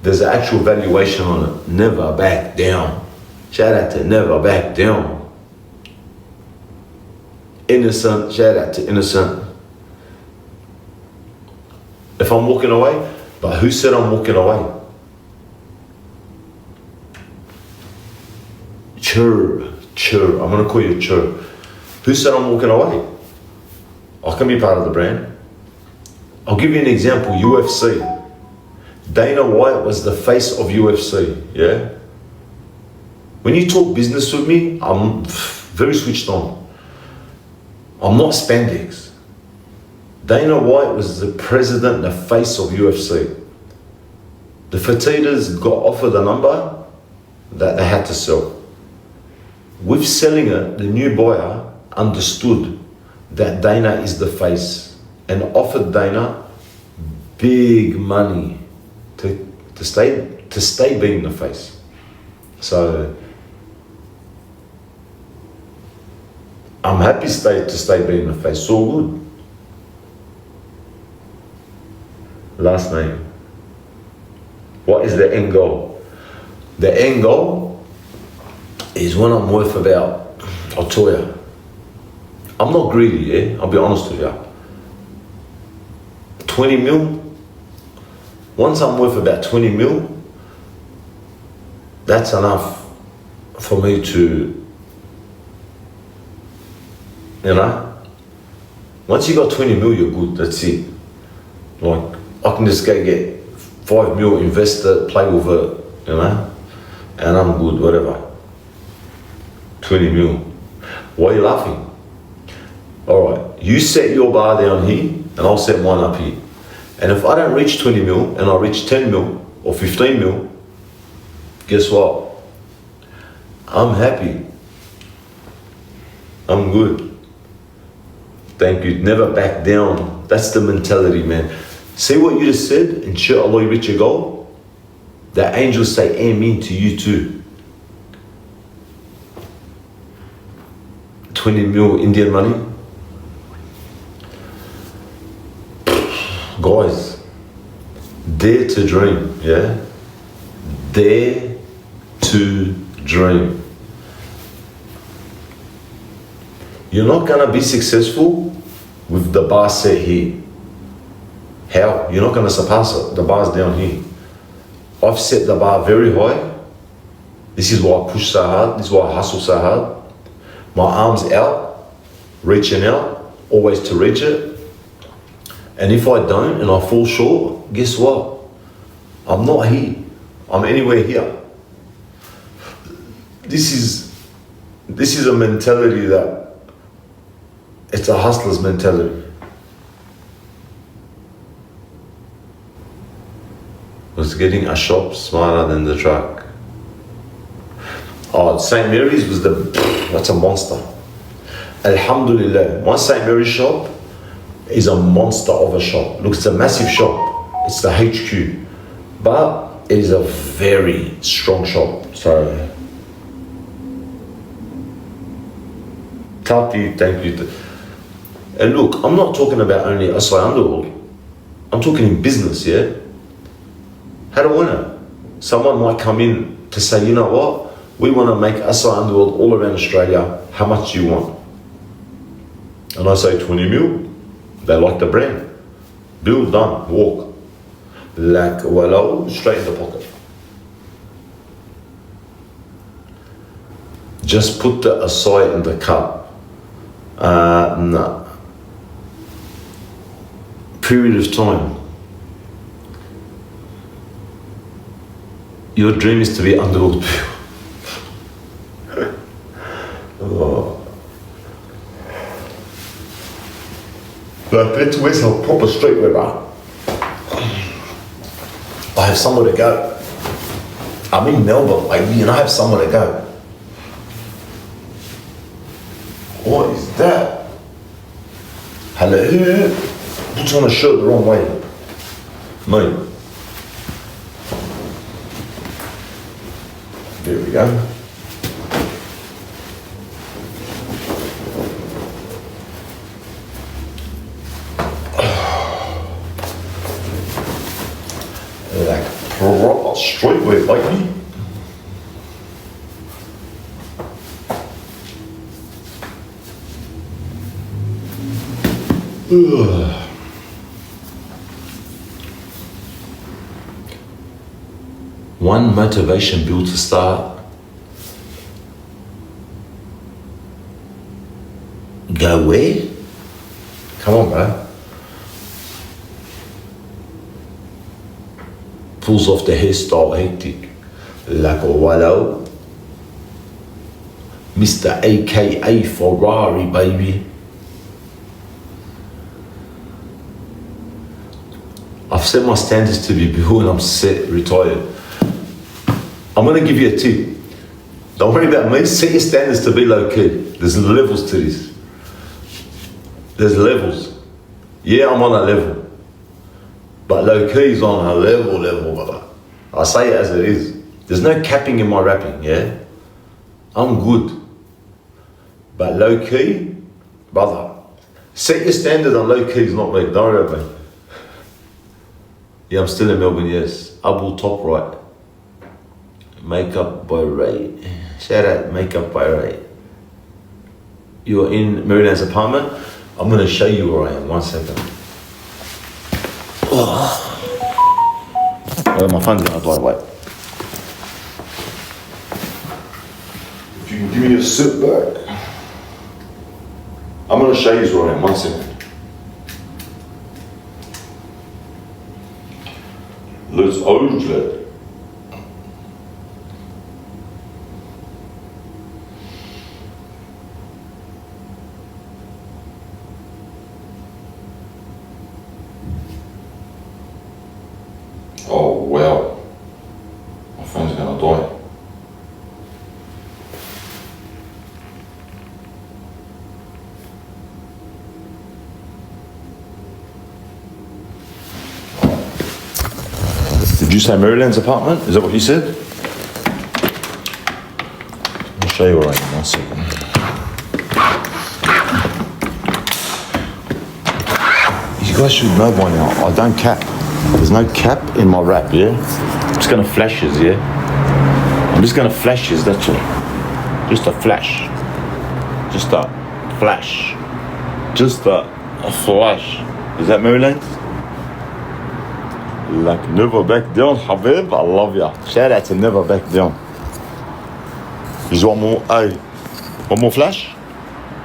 Speaker 1: There's an actual valuation on it. Never back down. Shout out to never back down. Innocent, shout out to innocent. If I'm walking away, but who said I'm walking away? Chur, I'm gonna call you Chur. Who said I'm walking away? I can be part of the brand. I'll give you an example, UFC. Dana White was the face of UFC, yeah? When you talk business with me, I'm very switched on. I'm not spandex. Dana White was the president, the face of UFC. The Fertitas got offered a number that they had to sell. With selling it, the new buyer understood that Dana is the face and offered Dana big money to stay being the face. So I'm happy to stay being the face. So good. Last name. What is the end goal? The end goal is when I'm worth about, I'll tell you, I'm not greedy, yeah? I'll be honest with you. 20 mil, once I'm worth about 20 mil, that's enough for me to, you know, once you got 20 mil, you're good, that's it. Like, I can just go get 5 mil, invest it, play with it, you know, and I'm good, whatever. 20 mil. Why are you laughing? All right, you set your bar down here, and I'll set mine up here. And if I don't reach 20 mil, and I reach 10 mil, or 15 mil, guess what? I'm happy. I'm good. Thank you. Never back down. That's the mentality, man. See what you just said? Inshallah, you reach your goal. The angels say amen to you too. 20 mil Indian money. Guys, dare to dream, yeah? Dare to dream. You're not gonna be successful with the bar set here. How? You're not gonna surpass it. The bar's down here. I've set the bar very high. This is why I push so hard. This is why I hustle so hard. My arms out, reaching out, always to reach it. And if I don't and I fall short, guess what? I'm not here. I'm anywhere here. This is a mentality that it's a hustler's mentality. Was getting a shop smarter than the truck. Oh, St. Mary's was that's a monster. Alhamdulillah, my St. Mary's shop is a monster of a shop. Look, it's a massive shop. It's the HQ. But it is a very strong shop. So, thank you. And look, I'm not talking about only Asai Underworld. I'm talking in business, yeah? How do I know? Someone might come in to say, you know what? We want to make Asai Underworld all around Australia. How much do you want? And I say 20 mil. They like the brand. Bill done, walk. Like, well, straight in the pocket. Just put the acai in the cup. No. Period of time. Your dream is to be underworld. Oh. But let's waste a proper streetwear, bro. I have somewhere to go. I'm in Melbourne, baby, and I have somewhere to go. What is that? Hello? Puts on a shirt the wrong way. Me. There we go. Like proper streetwear, baby. One motivation build to start. Go where? Come on, bro. Pulls off the hairstyle hectic. Like a wallow. Mr. AKA Ferrari, baby. I've set my standards to be below and I'm set, retired. I'm gonna give you a tip. Don't worry about me, set your standards to be low key. There's levels to this. There's levels. Yeah, I'm on a level. But low key is on a level, brother. I say it as it is. There's no capping in my rapping, yeah? I'm good. But low key, brother, set your standard on low key is not me, don't worry about me. Yeah, I'm still in Melbourne, yes. Abu top right. Makeup by Ray. Shout out Makeup by Ray. You're in Marianne's apartment. I'm gonna show you where I am, 1 second. Oh, my phone's gonna die, wait. If you can give me a sit back. I'm gonna show you where I am, 1 second. Let's orange that. Oh wow, my phone's gonna die. Did you say Maryland's apartment? Is that what you said? I'll show you where I am, 1 second. You guys should know by now, I don't cap. There's no cap in my rap, yeah? I'm just gonna flashes, yeah? I'm just gonna flashes, that's all. Just a flash. Just a flash. Just a flash. Is that Maryland? Like never back down, Habib, I love ya. Shout out to never back down. Just one more, hey, one more flash?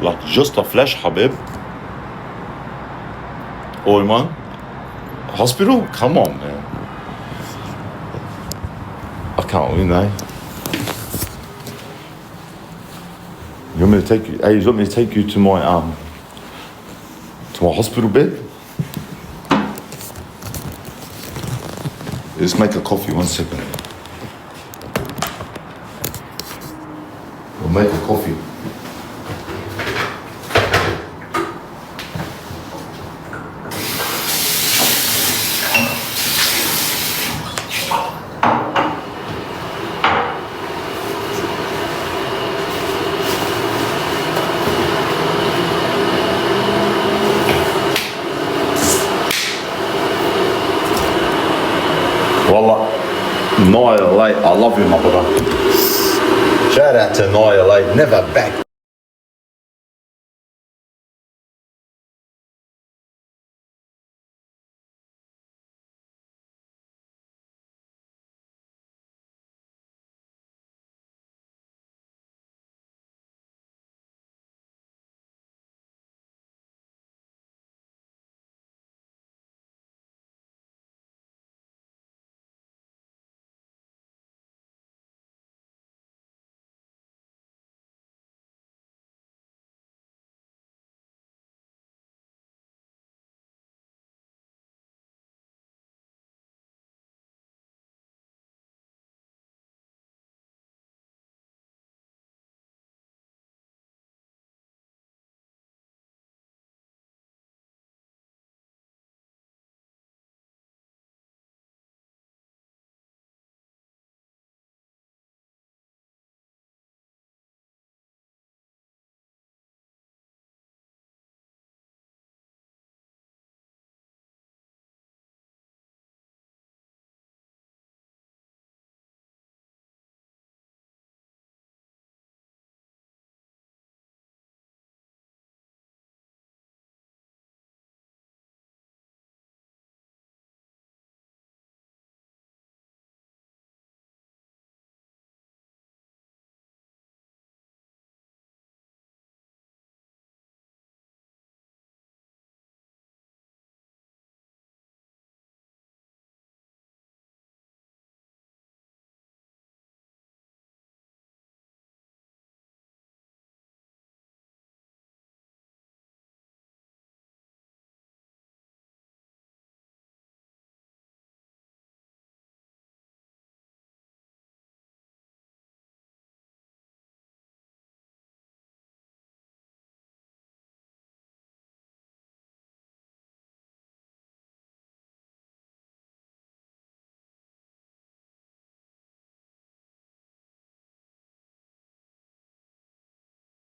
Speaker 1: Like just a flash, Habib. Oh man, hospital? Come on, man. I can't win, eh? You want me to take you? Hey, you want me to take you to my hospital bed? Let's make a coffee, 1 second. We'll make a coffee. Wallah, Naya Late, I love you, my brother. Shout out to Naya Late, never back.